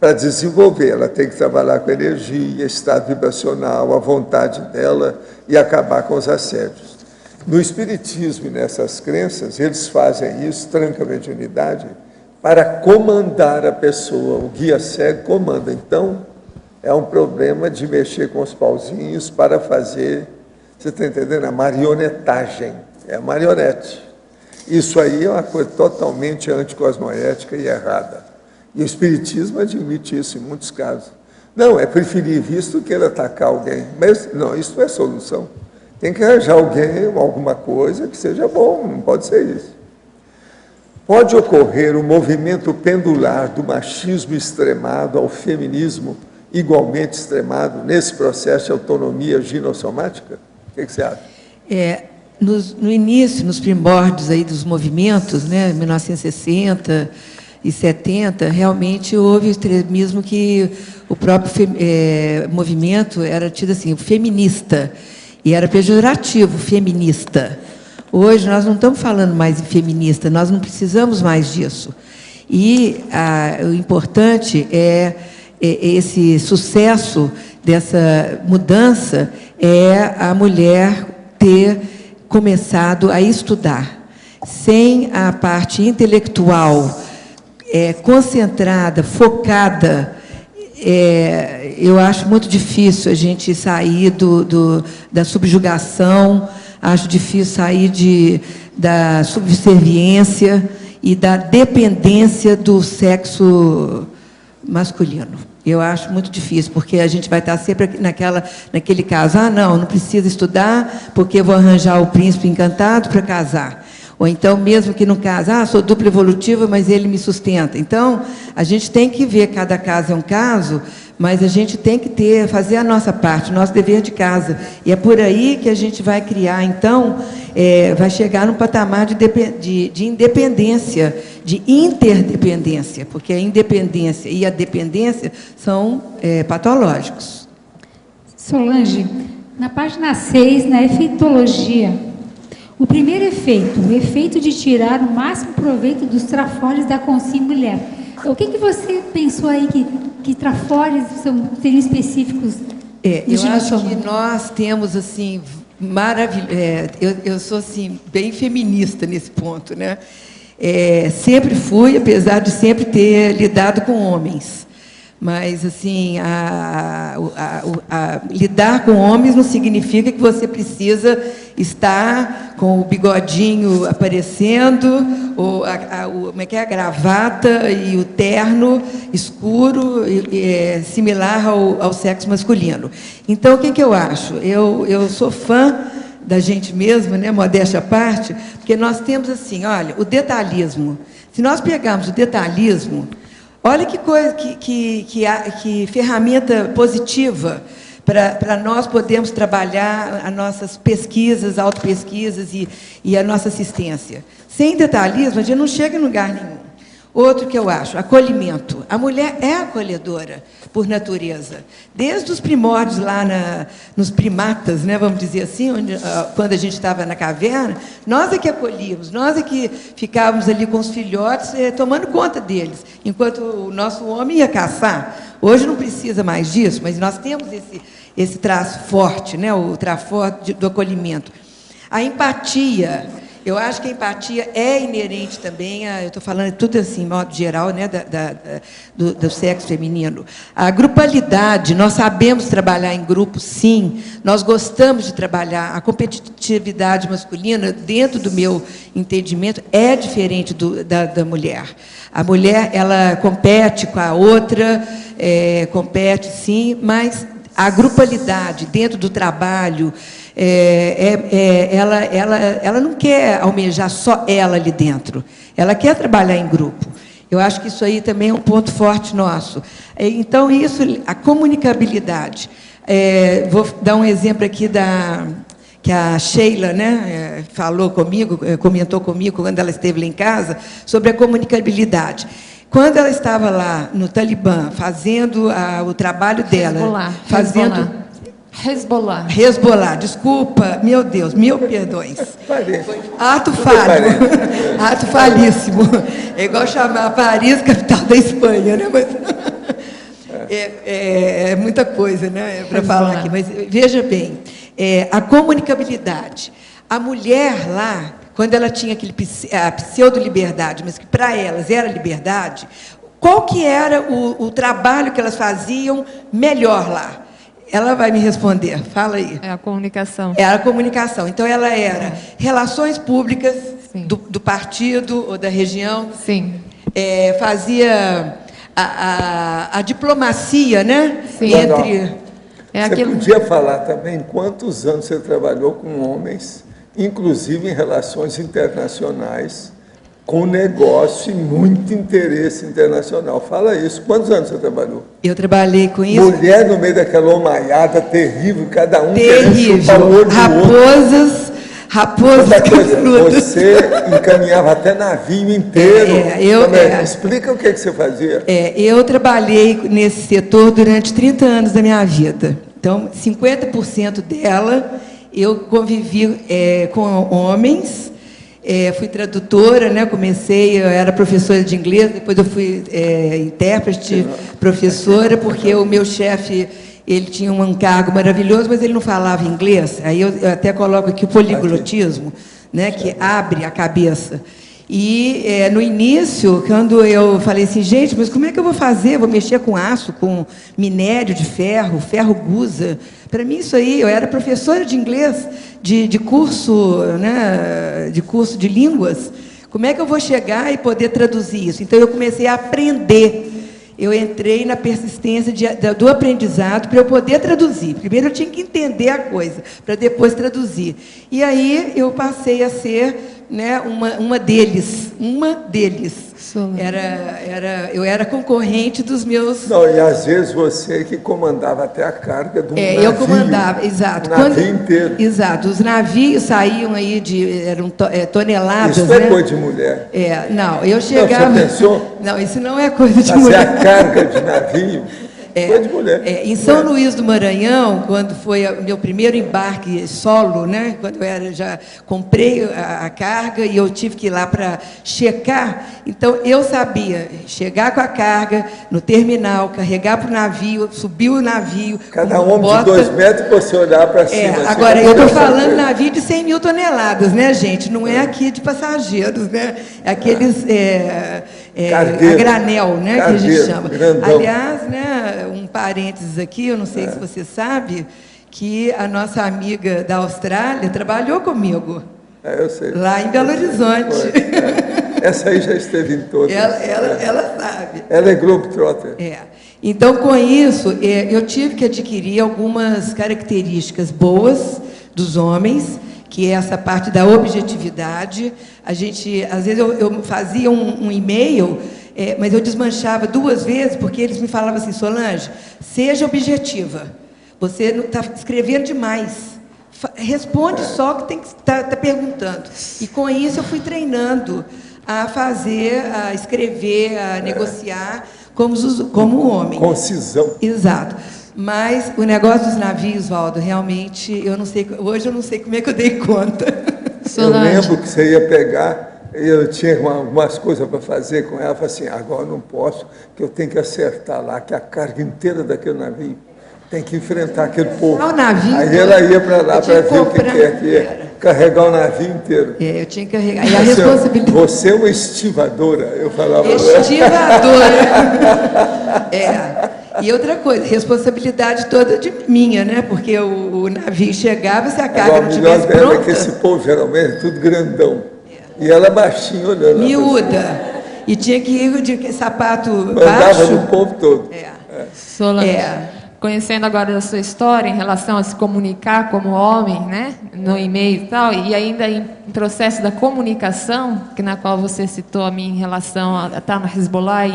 Para desenvolver, ela tem que trabalhar com energia, estado vibracional, a vontade dela e acabar com os assédios. No espiritismo e nessas crenças, eles fazem isso, tranca a mediunidade, para comandar a pessoa. O guia cego comanda. Então, é um problema de mexer com os pauzinhos para fazer, você está entendendo? A marionetagem, é a marionete. Isso aí é uma coisa totalmente anticosmoética e errada. E o Espiritismo admite isso em muitos casos. Não, é preferível isso do que ele atacar alguém. Mas, não, isso não é solução. Tem que arranjar alguém, alguma coisa que seja bom, não pode ser isso. Pode ocorrer um movimento pendular do machismo extremado ao feminismo igualmente extremado nesse processo de autonomia ginossomática? O que você acha? No início, nos primórdios aí dos movimentos, né, 1960 e 70, realmente houve o extremismo que o próprio movimento era tido assim, feminista, e era pejorativo, feminista. Hoje nós não estamos falando mais em feminista, nós não precisamos mais disso. E o importante esse sucesso dessa mudança é a mulher ter começado a estudar. Sem a parte intelectual concentrada, focada, eu acho muito difícil a gente sair da subjugação, acho difícil sair da subserviência e da dependência do sexo masculino. Eu acho muito difícil, porque a gente vai estar sempre naquele caso, não precisa estudar, porque eu vou arranjar o príncipe encantado para casar. Ou então, mesmo que não case, sou dupla evolutiva, mas ele me sustenta. Então, a gente tem que ver, cada caso é um caso, mas a gente tem que fazer a nossa parte, o nosso dever de casa. E é por aí que a gente vai criar, então, vai chegar num patamar de independência, de interdependência, porque a independência e a dependência são patológicos. Solange, na página 6, na efeitologia, o primeiro efeito, o efeito de tirar o máximo proveito dos trafores da consciência mulher. O que você pensou aí que trafores seriam específicos? Eu acho que nós temos, assim, eu sou, assim, bem feminista nesse ponto, né? Sempre fui, apesar de sempre ter lidado com homens. Mas, assim, lidar com homens não significa que você precisa estar com o bigodinho aparecendo, ou como é que é, a gravata e o terno escuro, similar ao sexo masculino. Então, o que eu acho? Eu sou fã da gente mesma, né, modéstia à parte, porque nós temos, assim, olha, o detalhismo. Se nós pegarmos o detalhismo, olha que coisa, que ferramenta positiva para nós podermos trabalhar as nossas pesquisas, autopesquisas e a nossa assistência. Sem detalhismo, a gente não chega em lugar nenhum. Outro que eu acho, acolhimento. A mulher é acolhedora, por natureza. Desde os primórdios lá nos primatas, né, vamos dizer assim, quando a gente estava na caverna, nós é que acolhíamos, nós é que ficávamos ali com os filhotes, tomando conta deles, enquanto o nosso homem ia caçar. Hoje não precisa mais disso, mas nós temos esse traço forte, né, o traço forte do acolhimento. A empatia. Eu acho que a empatia é inerente também, eu estou falando tudo assim, em modo geral, né, do sexo feminino. A grupalidade, nós sabemos trabalhar em grupo, sim, nós gostamos de trabalhar. A competitividade masculina, dentro do meu entendimento, é diferente da mulher. A mulher, ela compete com a outra, compete, sim, mas a grupalidade dentro do trabalho, ela não quer almejar só ela ali dentro, ela quer trabalhar em grupo. Eu acho que isso aí também é um ponto forte nosso. Então, isso, a comunicabilidade. Vou dar um exemplo aqui que a Sheila, né, falou comigo, comentou comigo quando ela esteve lá em casa, sobre a comunicabilidade. Quando ela estava lá no Talibã, fazendo o trabalho dela... Hezbollah, desculpa, meu Deus, mil perdões. Ato falho, ato falíssimo. É igual chamar Paris, capital da Espanha, né? Mas, é muita coisa, né, para falar aqui. Mas veja bem, a comunicabilidade. A mulher lá, quando ela tinha a pseudo-liberdade, mas que para elas era liberdade, qual que era o trabalho que elas faziam melhor lá. Ela vai me responder, fala aí. É a comunicação. Era a comunicação. Então, ela era relações públicas do partido ou da região. Sim. Fazia a diplomacia, né? Sim. Entre... Você podia falar também quantos anos você trabalhou com homens, inclusive em relações internacionais, com negócio e muito interesse internacional. Fala isso. Quantos anos você trabalhou? Eu trabalhei com isso. Mulher no meio daquela homaiada terrível, cada um terrível. Querendo chupar o olho do Raposas cabeludas. Você encaminhava até navio inteiro. Explica o que você fazia. Eu trabalhei nesse setor durante 30 anos da minha vida. Então, 50% dela eu convivi com homens. Fui tradutora, né? Eu era professora de inglês, depois eu fui intérprete, professora, porque o meu chefe, ele tinha um cargo maravilhoso, mas ele não falava inglês. Aí eu até coloco aqui o poliglotismo, né? Que abre a cabeça. E no início, quando eu falei assim, gente, mas como é que eu vou fazer? Vou mexer com aço, com minério de ferro, ferro gusa. Para mim, isso aí, eu era professora de inglês, de curso, né, de curso de línguas. Como é que eu vou chegar e poder traduzir isso? Então, eu comecei a aprender. Eu entrei na persistência do aprendizado para eu poder traduzir. Primeiro, eu tinha que entender a coisa, para depois traduzir. E aí, eu passei a ser, né, uma deles. Eu era concorrente dos meus... Não, e às vezes você que comandava até a carga do navio. Eu comandava, exato. O navio inteiro. Exato. Os navios saíam aí eram toneladas, isso né? é coisa de mulher. Não, eu chegava... Não, você pensou? Não, isso não é coisa de Fazer mulher. a carga de navio... Coisa de mulher. Em São Luís do Maranhão, quando foi o meu primeiro embarque solo, né, quando eu já comprei a carga e eu tive que ir lá para checar, então eu sabia chegar com a carga no terminal, carregar para o navio, subir o navio. Cada homem de 2 metros para você olhar para cima. Agora, eu estou falando navio de 100 mil toneladas, né, gente? Não é aqui de passageiros, né? É aqueles... a granel, né, que a gente chama. Grandão. Aliás, né, um parênteses aqui, eu não sei se você sabe, que a nossa amiga da Austrália trabalhou comigo. Eu sei. Lá em Belo Horizonte. Essa aí já esteve em todas. Ela sabe. Ela é globetrotter. Então, com isso, eu tive que adquirir algumas características boas dos homens, que é essa parte da objetividade. Às vezes, eu fazia um e-mail, mas eu desmanchava 2 vezes, porque eles me falavam assim, Solange, seja objetiva. Você não está escrevendo demais. Responde só o que tem que estar perguntando. E, com isso, eu fui treinando a fazer, a escrever, a negociar como homem. Concisão. Exato. Mas o negócio dos navios, Valdo, realmente, hoje eu não sei como é que eu dei conta. Eu lembro que você ia pegar, eu tinha algumas coisas para fazer com ela, eu falei assim, agora eu não posso, que eu tenho que acertar lá, que a carga inteira daquele navio tem que enfrentar aquele povo. O navio, aí ela ia para lá para ver o que é carregar o navio inteiro. Eu tinha que carregar. E a responsabilidade... Você é uma estivadora, eu falava. Estivadora. E outra coisa, responsabilidade toda minha, né? Porque o navio chegava, se a carga não tivesse pronta... O melhor é que esse povo, geralmente, é tudo grandão. E ela baixinha, olhando. Miúda. E tinha que ir de sapato Mandava baixo. no povo todo. Solange, conhecendo agora a sua história em relação a se comunicar como homem, né? No e-mail e tal, e ainda em processo da comunicação, na qual você citou a mim em relação a estar no Hezbollah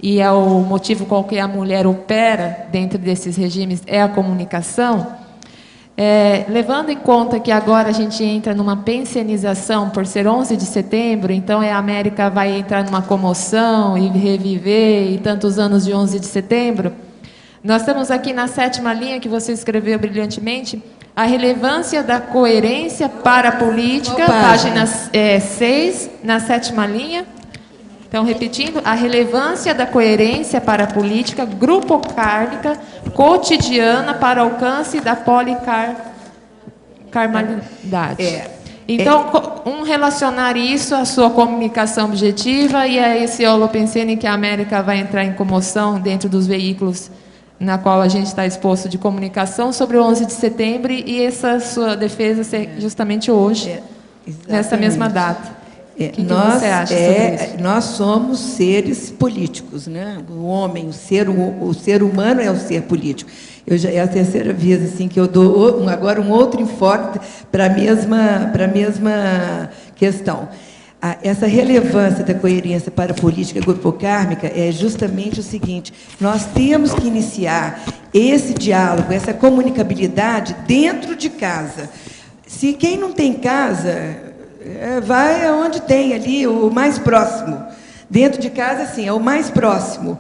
e é o motivo qual que a mulher opera dentro desses regimes é a comunicação, levando em conta que agora a gente entra numa pensionização por ser 11 de setembro, então a América vai entrar numa comoção e reviver e tantos anos de 11 de setembro, nós estamos aqui na 7ª linha que você escreveu brilhantemente, a relevância da coerência para a política, página 6, na 7ª linha. Então, repetindo, a relevância da coerência para a política grupocárnica cotidiana para alcance da policarmalidade. Então, relacionar isso à sua comunicação objetiva e a esse holopensene que a América vai entrar em comoção dentro dos veículos na qual a gente está exposto de comunicação sobre o 11 de setembro e essa sua defesa ser justamente hoje, nessa mesma data. O que você acha sobre isso? Nós somos seres políticos, né? O homem, o ser humano é o ser político. É a terceira vez assim que eu dou agora um outro enfoque para a mesma questão. Essa relevância da coerência para a política grupocármica é justamente o seguinte: nós temos que iniciar esse diálogo, essa comunicabilidade dentro de casa. Se quem não tem casa, vai aonde tem ali, o mais próximo. Dentro de casa, sim, é o mais próximo.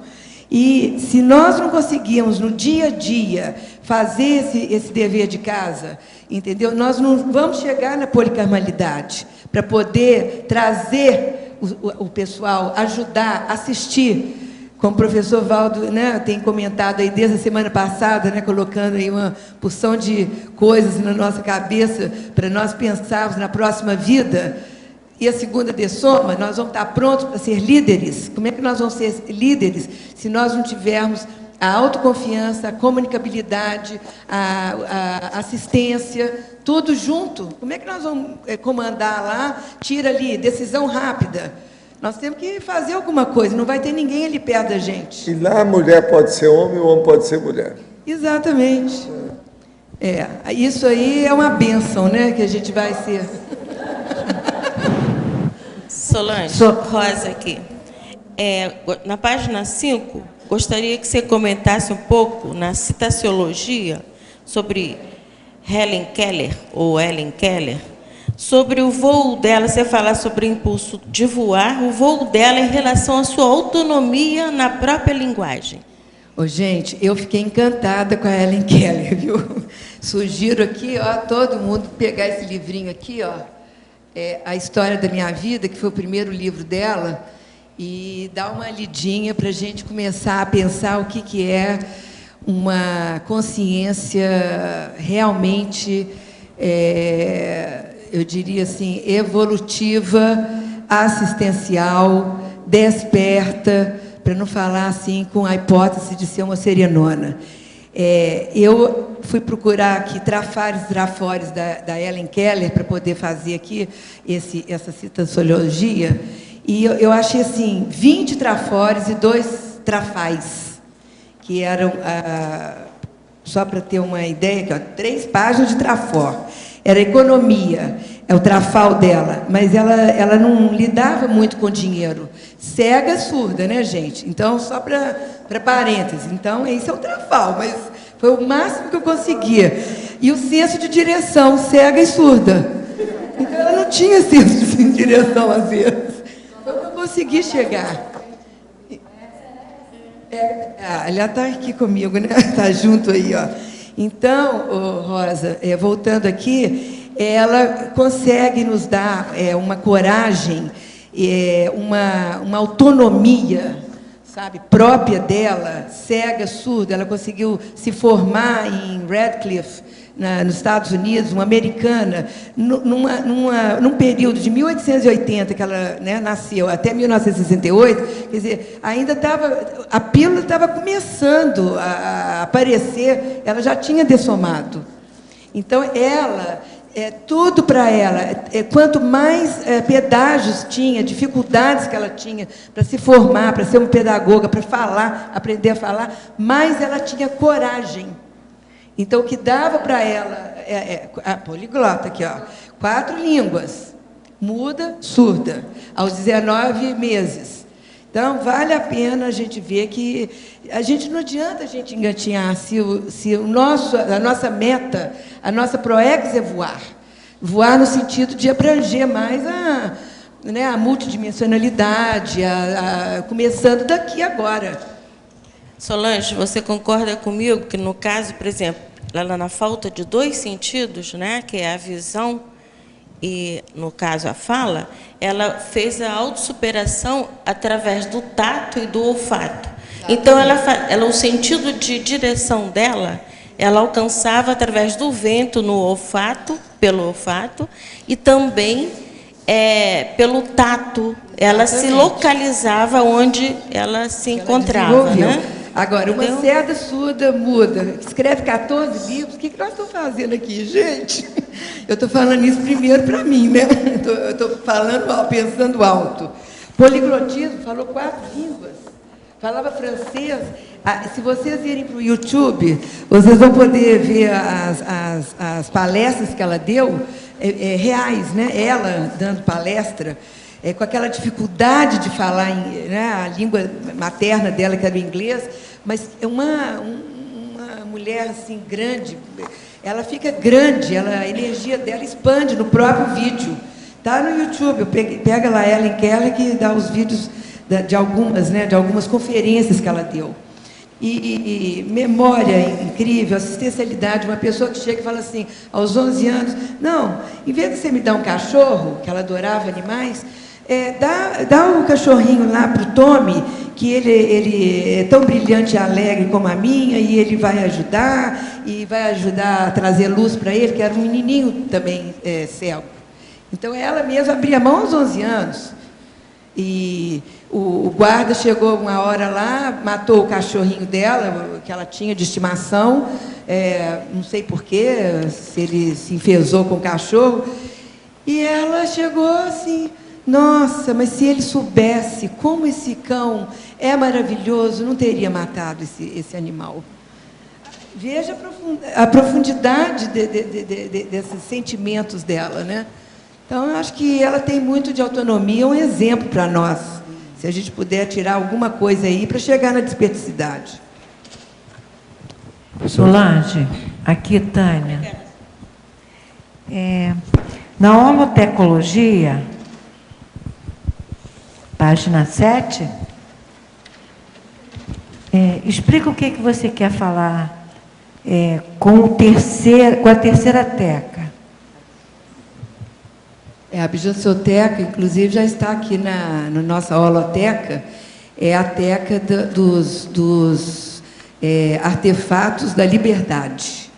E se nós não conseguirmos, no dia a dia, fazer esse dever de casa, entendeu? Nós não vamos chegar na policarmalidade para poder trazer o pessoal, ajudar, assistir. Como o professor Valdo, né, tem comentado aí desde a semana passada, né, colocando aí uma porção de coisas na nossa cabeça para nós pensarmos na próxima vida. E a segunda de soma, nós vamos estar prontos para ser líderes. Como é que nós vamos ser líderes se nós não tivermos a autoconfiança, a comunicabilidade, a assistência, tudo junto? Como é que nós vamos comandar lá? Tira ali, decisão rápida. Nós temos que fazer alguma coisa, não vai ter ninguém ali perto da gente. E lá a mulher pode ser homem e o homem pode ser mulher. Exatamente. Isso aí é uma bênção, né, que a gente vai ser. Solange, Rosa aqui. Na página 5, gostaria que você comentasse um pouco na citaciologia sobre Helen Keller, sobre o voo dela. Você fala sobre o impulso de voar, o voo dela em relação à sua autonomia na própria linguagem. Gente, eu fiquei encantada com a Helen Keller, viu? Sugiro aqui, todo mundo pegar esse livrinho aqui, A História da Minha Vida, que foi o primeiro livro dela, e dar uma lidinha para a gente começar a pensar o que é uma consciência realmente, eu diria assim, evolutiva, assistencial, desperta, para não falar assim com a hipótese de ser uma serianona. Eu fui procurar aqui trafores da Helen Keller para poder fazer aqui essa citaciologia, e eu achei assim 20 trafores e 2 trafais, que eram, só para ter uma ideia, aqui, 3 páginas de trafor. Era economia, é o trafal dela, mas ela não lidava muito com dinheiro. Cega, surda, né, gente? Então, só para parênteses. Então, esse é o trafal, mas foi o máximo que eu conseguia. E o senso de direção, cega e surda. Então, ela não tinha senso de direção, às vezes. Então, eu consegui chegar. Ela está aqui comigo, né? Está junto aí, ó. Então, Rosa, voltando aqui, ela consegue nos dar uma coragem, uma autonomia, sabe, própria dela, cega, surda. Ela conseguiu se formar em Radcliffe, nos Estados Unidos, uma americana, num período de 1880, que ela, né, nasceu, até 1968, quer dizer, ainda a pílula estava começando a aparecer, ela já tinha dessomado. Então, ela, tudo para ela, quanto mais pedágios tinha, dificuldades que ela tinha para se formar, para ser uma pedagoga, para falar, aprender a falar, mais ela tinha coragem. Então, o que dava para ela, a poliglota aqui, 4 línguas, muda, surda, aos 19 meses. Então, vale a pena a gente ver que não adianta a gente engatinhar se a nossa meta, a nossa proex é voar. Voar no sentido de abranger mais a multidimensionalidade, começando daqui agora. Solange, você concorda comigo que, no caso, por exemplo, ela na falta de 2 sentidos, né, que é a visão e, no caso, a fala, ela fez a autossuperação através do tato e do olfato. Então, o sentido de direção dela, ela alcançava através do vento no olfato pelo olfato e também pelo tato. Ela se localizava onde ela se encontrava, né? Agora, uma cega surda muda, escreve 14 livros, o que nós estamos fazendo aqui, gente? Eu estou falando isso primeiro para mim, né? Eu estou falando, pensando alto. Poliglotismo, falou 4 línguas, falava francês. Se vocês irem para o YouTube, vocês vão poder ver as palestras que ela deu, reais, né? Ela dando palestra, com aquela dificuldade de falar a língua materna dela, que era o inglês, mas é uma mulher assim grande, ela fica grande, a energia dela expande no próprio vídeo. Está no YouTube, pega lá Ellen Keller, que dá os vídeos de algumas conferências que ela deu. E memória incrível, assistencialidade, uma pessoa que chega e fala assim, aos 11 anos, não, em vez de você me dar um cachorro, que ela adorava animais, dá o cachorrinho lá para o Tommy, que ele é tão brilhante e alegre como a minha, e ele vai ajudar a trazer luz para ele, que era um menininho também cego. Então, ela mesma abria a mão aos 11 anos. E o guarda chegou uma hora lá, matou o cachorrinho dela, que ela tinha de estimação, não sei porquê, se ele se enfesou com o cachorro, e ela chegou assim, nossa, mas se ele soubesse como esse cão é maravilhoso, não teria matado esse animal. Veja a profundidade desses sentimentos dela, né? Então, eu acho que ela tem muito de autonomia, um exemplo para nós, se a gente puder tirar alguma coisa aí para chegar na desperticidade. Solange, aqui, Tânia. Na holotecologia, página 7, explica o que você quer falar com a terceira teca. A biblioteca, inclusive, já está aqui na nossa holoteca, é a teca dos artefatos da liberdade.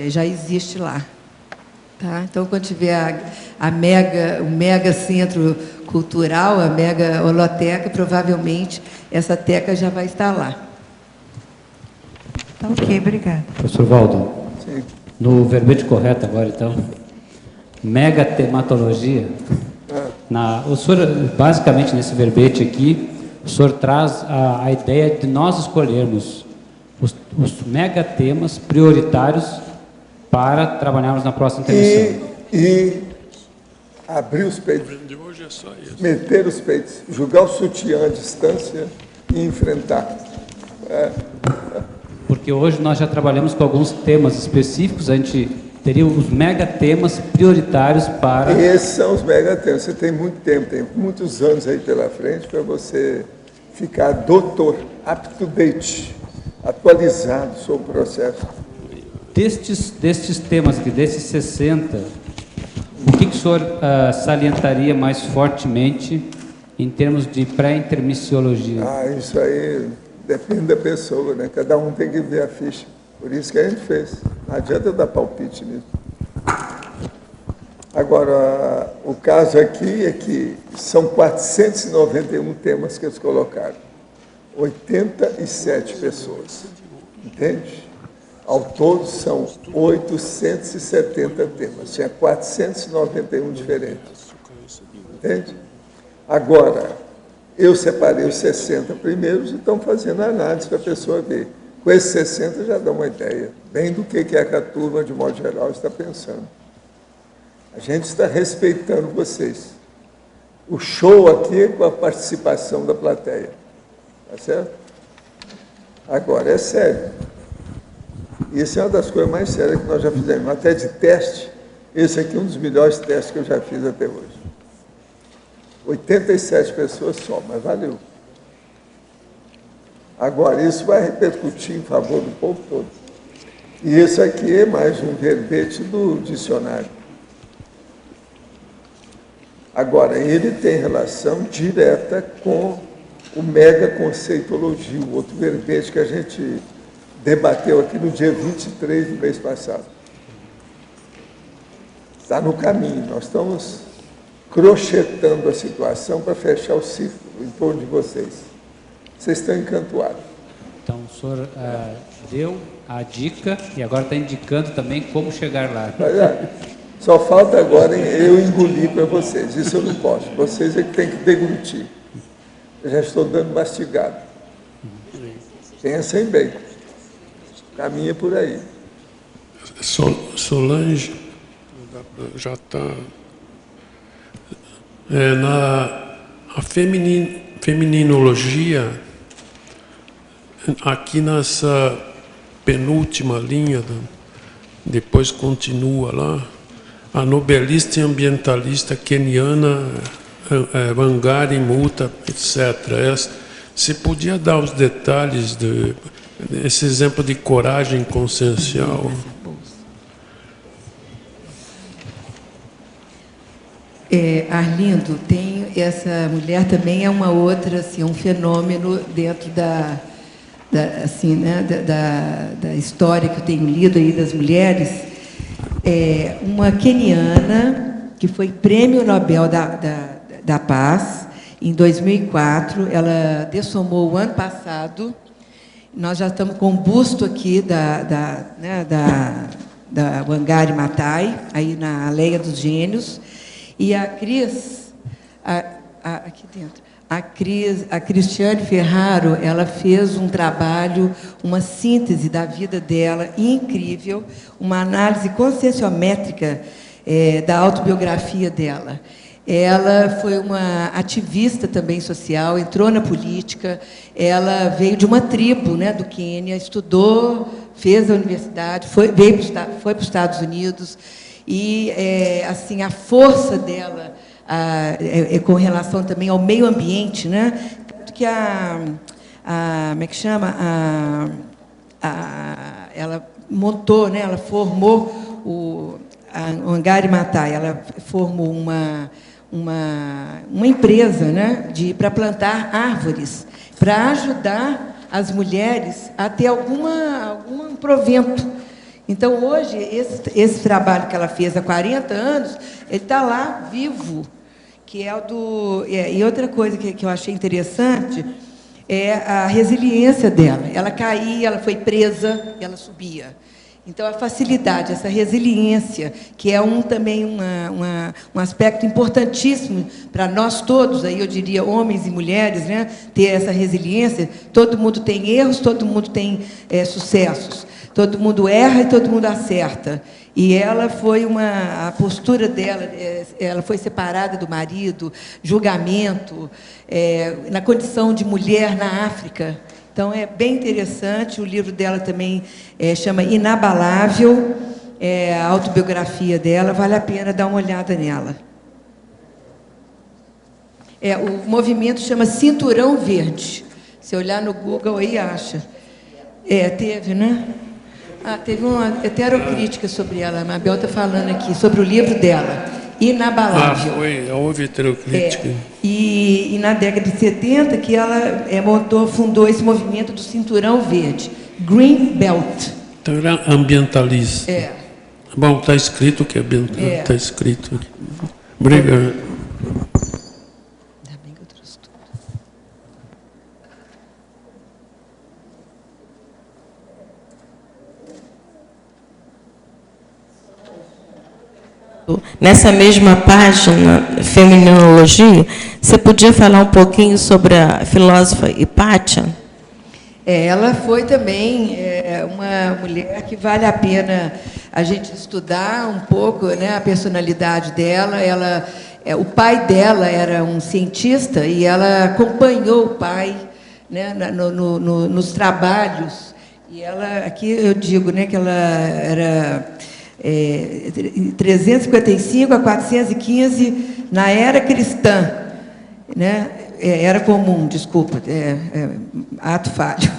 Já existe lá. Tá? Então, quando tiver o mega centro cultural, a mega holoteca, provavelmente essa teca já vai estar lá. Ok, obrigada. Professor Valdo, Sim. No verbete correto agora, então, megatematologia, o senhor, basicamente, nesse verbete aqui, o senhor traz a ideia de nós escolhermos os megatemas prioritários para trabalharmos na próxima intervenção. E abrir os peitos, meter os peitos, jogar o sutiã à distância e enfrentar. Porque hoje nós já trabalhamos com alguns temas específicos, a gente teria os megatemas prioritários para... Esses são os megatemas. Você tem muito tempo, tem muitos anos aí pela frente para você ficar doutor, up to date, atualizado sobre o processo. Destes temas aqui, desses 60, o que o senhor salientaria mais fortemente em termos de pré-intermissiologia? Isso aí depende da pessoa, né? Cada um tem que ver a ficha. Por isso que a gente fez. Não adianta dar palpite nisso. Agora, o caso aqui é que são 491 temas que eles colocaram. 87 pessoas. Entende? Ao todo são 870 temas. Tinha 491 diferentes. Entende? Agora, eu separei os 60 primeiros e estão fazendo análise para a pessoa ver. Com esses 60 já dá uma ideia, bem do que é que a turma, de modo geral, está pensando. A gente está respeitando vocês. O show aqui é com a participação da plateia. Tá certo? Agora, é sério. Isso é uma das coisas mais sérias que nós já fizemos. Até de teste, esse aqui é um dos melhores testes que eu já fiz até hoje. 87 pessoas só, mas valeu. Agora, isso vai repercutir em favor do povo todo. E esse aqui é mais um verbete do dicionário. Agora, ele tem relação direta com o megaconceitologia, o outro verbete que a gente debateu aqui no dia 23 do mês passado. Está no caminho. Nós estamos crochetando a situação para fechar o círculo em torno de vocês. Vocês estão encantuados. Então, o senhor deu a dica e agora está indicando também como chegar lá. Só falta agora eu engolir para vocês. Isso eu não posso. Vocês é que tem que deglutir. Eu já estou dando mastigado. Pensem bem. Caminha por aí. Solange já está... a femininologia, aqui nessa penúltima linha, depois continua lá, a nobelista e ambientalista queniana Wangari Maathai, etc. Você podia dar os detalhes desse exemplo de coragem consciencial? Arlindo, essa mulher também é uma outra, assim, um fenômeno dentro da história que eu tenho lido aí das mulheres. Uma queniana que foi Prêmio Nobel da Paz em 2004. Ela dessomou o ano passado. Nós já estamos com um busto aqui da Wangari Maathai, aí na Aldeia dos Gênios. E a Cris, aqui dentro, a Cristiane Ferraro, ela fez um trabalho, uma síntese da vida dela incrível, uma análise conscienciométrica da autobiografia dela. Ela foi uma ativista também social, entrou na política, ela veio de uma tribo, né, do Quênia, estudou, fez a universidade, foi para os Estados Unidos. E, assim, a força dela com relação também ao meio ambiente, né? Que como é que chama? Ela montou, né? Ela formou a Wangari Maathai, ela formou uma empresa, né? Para plantar árvores, para ajudar as mulheres a ter algum provento. Então, hoje, esse trabalho que ela fez há 40 anos, ele está lá, vivo, que é o do... E outra coisa que eu achei interessante é a resiliência dela. Ela caía, ela foi presa, ela subia. Então, a facilidade, essa resiliência, que é também um aspecto importantíssimo para nós todos, aí eu diria homens e mulheres, né, ter essa resiliência. Todo mundo tem erros, todo mundo tem sucessos. Todo mundo erra e todo mundo acerta. E ela foi a postura dela, ela foi separada do marido, julgamento, na condição de mulher na África. Então, é bem interessante. O livro dela também chama Inabalável, a autobiografia dela, vale a pena dar uma olhada nela. O movimento chama Cinturão Verde. Se olhar no Google, aí acha. Teve, né? Teve uma heterocrítica sobre ela, a Mabel está falando aqui, sobre o livro dela, Inabalável. Houve heterocrítica. E na década de 70 que ela fundou esse movimento do Cinturão Verde, Green Belt. Então era ambientalista. Bom, está escrito que é ambientalista. Está escrito aqui. Obrigado. Nessa mesma página, Feminologia, você podia falar um pouquinho sobre a filósofa Hipátia? Ela foi também uma mulher que vale a pena a gente estudar um pouco, né, a personalidade dela. O pai dela era um cientista e ela acompanhou o pai, né, nos trabalhos. E ela, aqui eu digo, né, que ela era... 355 a 415 na era cristã, né? Era comum, desculpa, ato falho.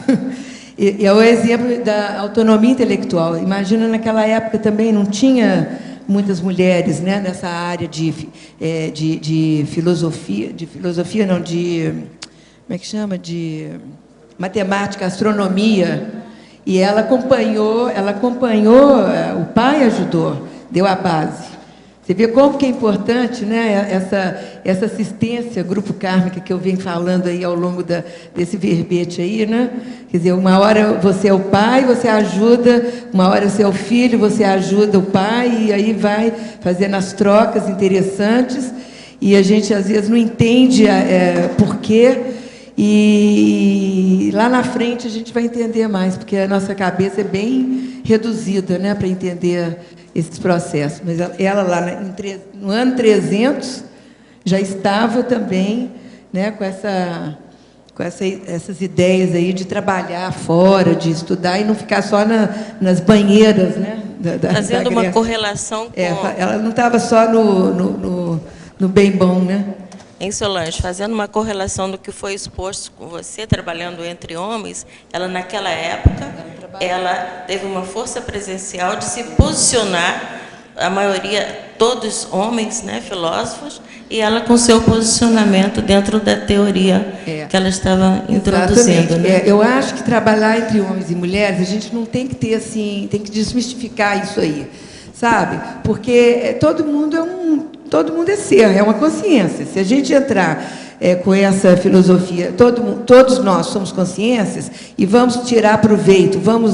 E é o exemplo da autonomia intelectual. Imagina, naquela época também não tinha muitas mulheres, né, nessa área de filosofia, não, como é que chama? De matemática, astronomia. E ela acompanhou, o pai ajudou, deu a base. Você vê como que é importante, né, essa assistência grupo kármica que eu venho falando aí ao longo desse verbete aí, né? Quer dizer, uma hora você é o pai, você ajuda, uma hora você é o filho, você ajuda o pai, e aí vai fazendo as trocas interessantes, e a gente às vezes não entende por quê, e lá na frente a gente vai entender mais, porque a nossa cabeça é bem reduzida, né, para entender esses processos. Mas ela lá no ano 300 já estava também, né, com essas ideias aí de trabalhar fora, de estudar e não ficar só nas banheiras, né, fazendo uma correlação com... ela não estava só no bem bom, né? Em Solange, fazendo uma correlação do que foi exposto com você, trabalhando entre homens, ela naquela época, ela teve uma força presencial de se posicionar, a maioria, todos homens, né, filósofos, e ela com seu posicionamento dentro da teoria que ela estava introduzindo. Né? Eu acho que trabalhar entre homens e mulheres, a gente não tem que ter assim, tem que desmistificar isso aí, sabe? Porque todo mundo é ser, é uma consciência. Se a gente entrar com essa filosofia, todos nós somos consciências e vamos tirar proveito, vamos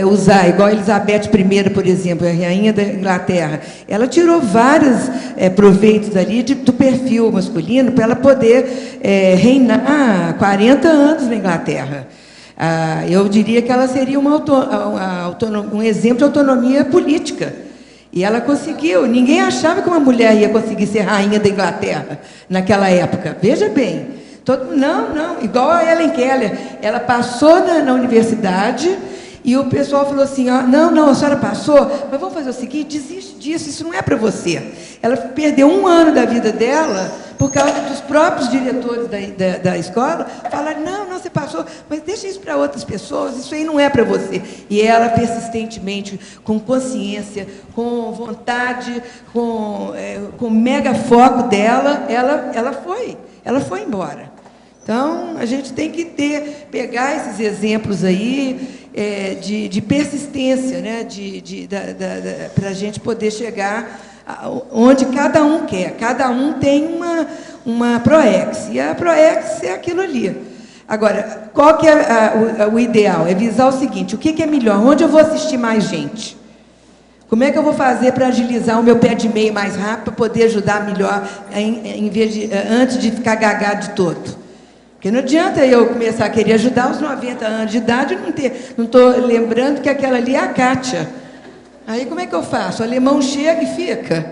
usar, igual a Elizabeth I, por exemplo, a rainha da Inglaterra, ela tirou vários proveitos ali do perfil masculino para ela poder reinar 40 anos na Inglaterra. Eu diria que ela seria um exemplo de autonomia política. E ela conseguiu. Ninguém achava que uma mulher ia conseguir ser rainha da Inglaterra naquela época. Veja bem. Não. Igual a Helen Keller. Ela passou na universidade e o pessoal falou assim, não, a senhora passou, mas vamos fazer o seguinte, desiste disso, isso não é para você. Ela perdeu 1 ano da vida dela por causa dos próprios diretores da escola, falaram, não, você passou, mas deixa isso para outras pessoas, isso aí não é para você. E ela, persistentemente, com consciência, com vontade, com mega foco dela, ela foi embora. Então, a gente tem que pegar esses exemplos aí de persistência, né, para a gente poder chegar onde cada um quer. Cada um tem uma ProEx, e a ProEx é aquilo ali. Agora, qual que é o ideal? É visar o seguinte, o que é melhor? Onde eu vou assistir mais gente? Como é que eu vou fazer para agilizar o meu pé de meia mais rápido, para poder ajudar melhor, antes de ficar gagado de todo? Porque não adianta eu começar a querer ajudar aos 90 anos de idade e não estou lembrando que aquela ali é a Kátia. Aí como é que eu faço? O alemão chega e fica.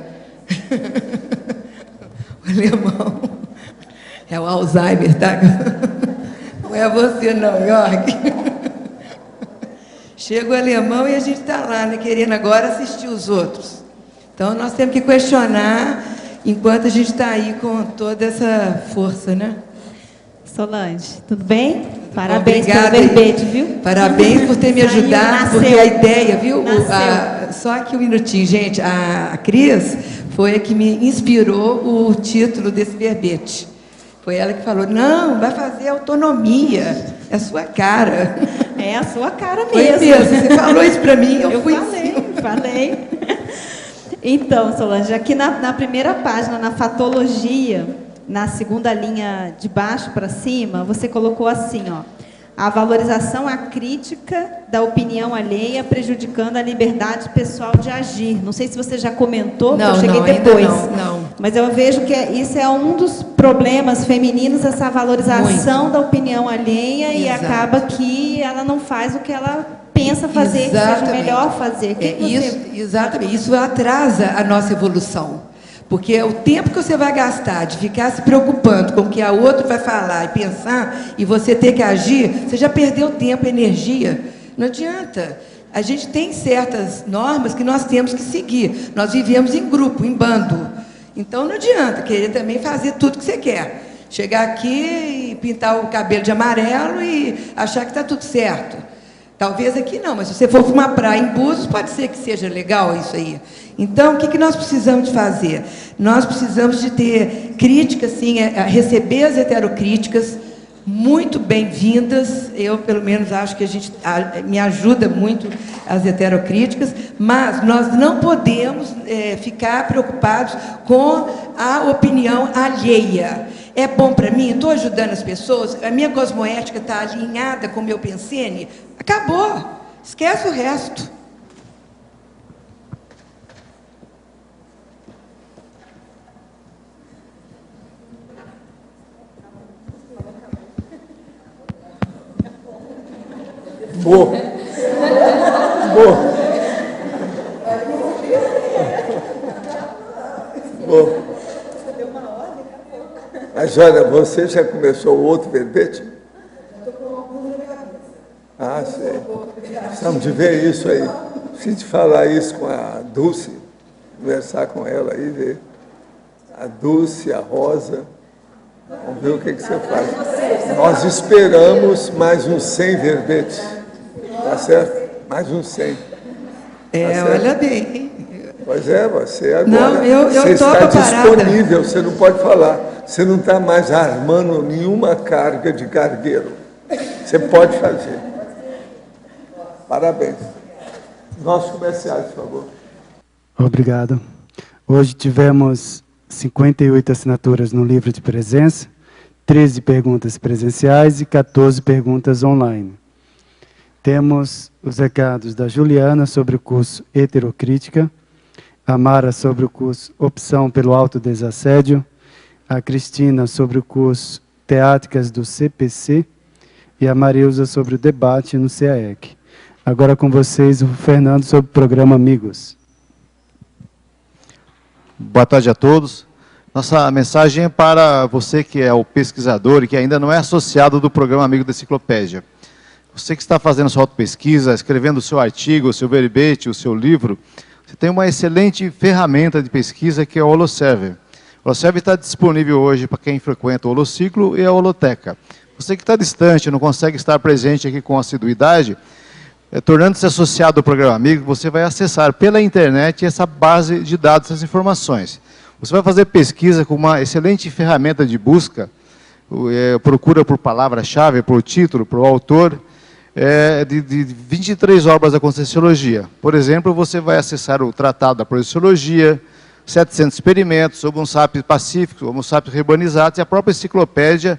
O alemão é o Alzheimer, tá? Não é você não, York. Chega o alemão e a gente está lá, né, querendo agora assistir os outros. Então nós temos que questionar enquanto a gente está aí com toda essa força, né? Solange, tudo bem? Parabéns pelo verbete, viu? Parabéns por ter me ajudado, porque a ideia, viu? Só aqui um minutinho, gente. A Cris foi a que me inspirou o título desse verbete. Foi ela que falou, não, vai fazer autonomia, é a sua cara. É a sua cara mesmo. Foi mesmo, você falou isso para mim, eu fui falei. Então, Solange, aqui na primeira página, na fatologia, na segunda linha de baixo para cima, você colocou assim, ó, a valorização, a crítica da opinião alheia prejudicando a liberdade pessoal de agir. Não sei se você já comentou, porque eu cheguei depois. Não. Mas eu vejo que isso é um dos problemas femininos, essa valorização da opinião alheia. Exato. E acaba que ela não faz o que ela pensa fazer, que seja melhor fazer. Exatamente. Isso atrasa a nossa evolução. Porque o tempo que você vai gastar de ficar se preocupando com o que a outra vai falar e pensar, e você ter que agir, você já perdeu tempo, energia. Não adianta. A gente tem certas normas que nós temos que seguir. Nós vivemos em grupo, em bando. Então, não adianta querer também fazer tudo que você quer. Chegar aqui e pintar o cabelo de amarelo e achar que está tudo certo. Talvez aqui não, mas se você for para uma praia em Búzios, pode ser que seja legal isso aí. Então, o que nós precisamos de fazer? Nós precisamos de ter crítica, sim, receber as heterocríticas, muito bem-vindas. Eu, pelo menos, acho que me ajuda muito as heterocríticas, mas nós não podemos ficar preocupados com a opinião alheia. É bom para mim, estou ajudando as pessoas, a minha cosmoética está alinhada com o meu pensene, acabou, esquece o resto. Boa. Boa. Boa. Mas olha, você já começou outro verbete? Ah, sei. Precisamos de ver isso aí. Preciso de falar isso com a Dulce, conversar com ela aí, ver. A Dulce, a Rosa. Vamos ver o que você faz. Nós esperamos mais uns 100 verbetes. Tá certo? Mais uns 100. Olha bem. Pois é, você agora. Não, eu você está disponível, parada. você não pode falar. Você não está mais armando nenhuma carga de cargueiro. Você pode fazer. Parabéns. Nossos comerciais, por favor. Obrigado. Hoje tivemos 58 assinaturas no livro de presença, 13 perguntas presenciais e 14 perguntas online. Temos os recados da Juliana sobre o curso Heterocrítica, a Mara sobre o curso Opção pelo Autodesassédio, a Cristina sobre o curso Teáticas do CPC e a Marilza sobre o debate no CAEC. Agora com vocês o Fernando sobre o programa Amigos. Boa tarde a todos. Nossa mensagem é para você que é o pesquisador e que ainda não é associado do programa Amigo da Enciclopédia. Você que está fazendo sua autopesquisa, escrevendo o seu artigo, o seu verbete, o seu livro, você tem uma excelente ferramenta de pesquisa que é o Holoserver. O Holoserver está disponível hoje para quem frequenta o Holociclo e a Holoteca. Você que está distante, não consegue estar presente aqui com assiduidade, tornando-se associado ao programa Amigo, você vai acessar pela internet essa base de dados, essas informações. Você vai fazer pesquisa com uma excelente ferramenta de busca, procura por palavra-chave, por título, por autor, de 23 obras da Conscienciologia. Por exemplo, você vai acessar o Tratado da Projeciologia, 700 experimentos, Homo sapiens pacíficos, Homo sapiens urbanizados, e a própria enciclopédia,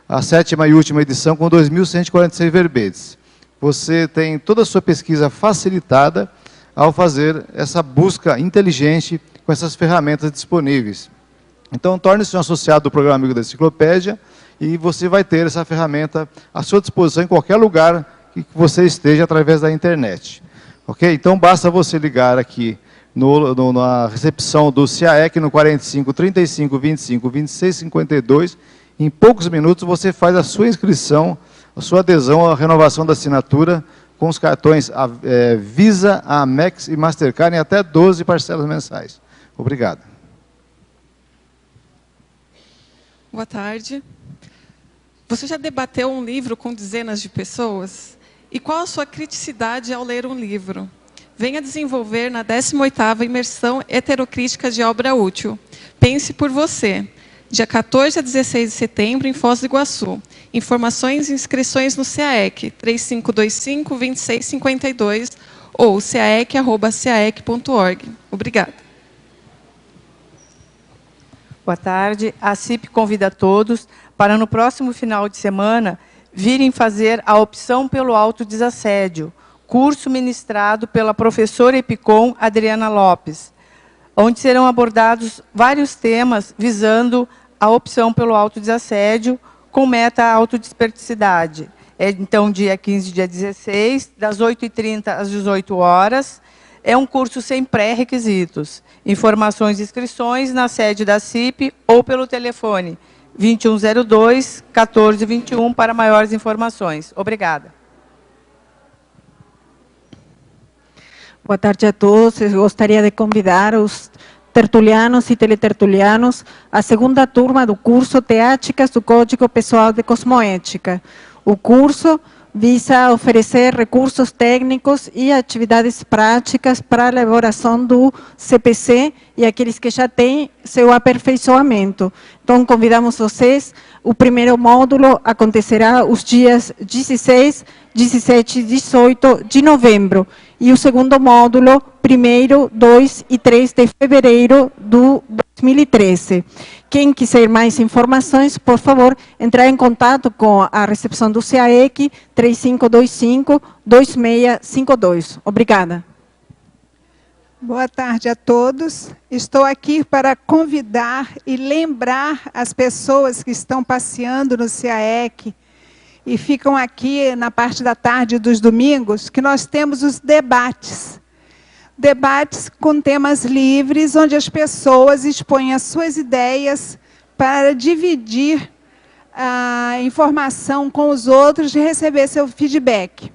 a 7ª e última edição, com 2.146 verbetes. Você tem toda a sua pesquisa facilitada ao fazer essa busca inteligente com essas ferramentas disponíveis. Então, torne-se um associado do programa Amigo da Enciclopédia e você vai ter essa ferramenta à sua disposição em qualquer lugar que você esteja através da internet. Ok? Então, basta você ligar aqui na recepção do CAEC no 45 35 25 26 52. Em poucos minutos você faz a sua inscrição, a sua adesão à renovação da assinatura com os cartões Visa, Amex e Mastercard em até 12 parcelas mensais. Obrigado. Boa tarde. Você já debateu um livro com dezenas de pessoas? E qual a sua criticidade ao ler um livro? Venha desenvolver na 18ª Imersão Heterocrítica de Obra Útil. Pense por você. Dia 14 a 16 de setembro, em Foz do Iguaçu. Informações e inscrições no CAEC, 3525-2652 ou caec@caec.org. Obrigada. Boa tarde. A CIP convida a todos para, no próximo final de semana, virem fazer a opção pelo autodesassédio, curso ministrado pela professora Epicom Adriana Lopes, onde serão abordados vários temas visando a opção pelo autodesassédio com meta autodesperticidade. Então, dia 15 e dia 16, das 8h30 às 18 horas. É um curso sem pré-requisitos. Informações e inscrições na sede da CIP ou pelo telefone 2102-1421 para maiores informações. Obrigada. Boa tarde a todos. Eu gostaria de convidar os tertulianos e teletertulianos à segunda turma do curso Teáticas do Código Pessoal de Cosmoética. O curso visa oferecer recursos técnicos e atividades práticas para a elaboração do CPC e aqueles que já têm seu aperfeiçoamento. Então, convidamos vocês. O primeiro módulo acontecerá os dias 16, 17 e 18 de novembro. E o segundo módulo, 1º, 2 e 3 de fevereiro de 2013. Quem quiser mais informações, por favor, entrar em contato com a recepção do CAEC 3525-2652. Obrigada. Boa tarde a todos. Estou aqui para convidar e lembrar as pessoas que estão passeando no CAEC e ficam aqui na parte da tarde dos domingos, que nós temos os debates. Debates com temas livres, onde as pessoas expõem as suas ideias para dividir a informação com os outros e receber seu feedback.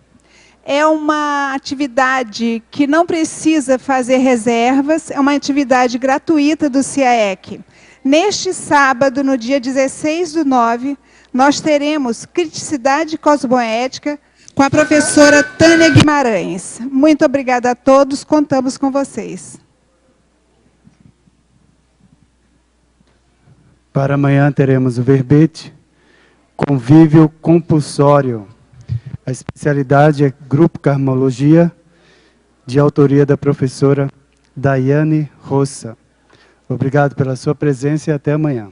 É uma atividade que não precisa fazer reservas, é uma atividade gratuita do CAEC. Neste sábado, no dia 16/9, nós teremos Criticidade Cosmoética com a professora Tânia Guimarães. Muito obrigada a todos, contamos com vocês. Para amanhã teremos o verbete, convívio compulsório. A especialidade é Grupo Carmologia, de autoria da professora Daiane Roça. Obrigado pela sua presença e até amanhã.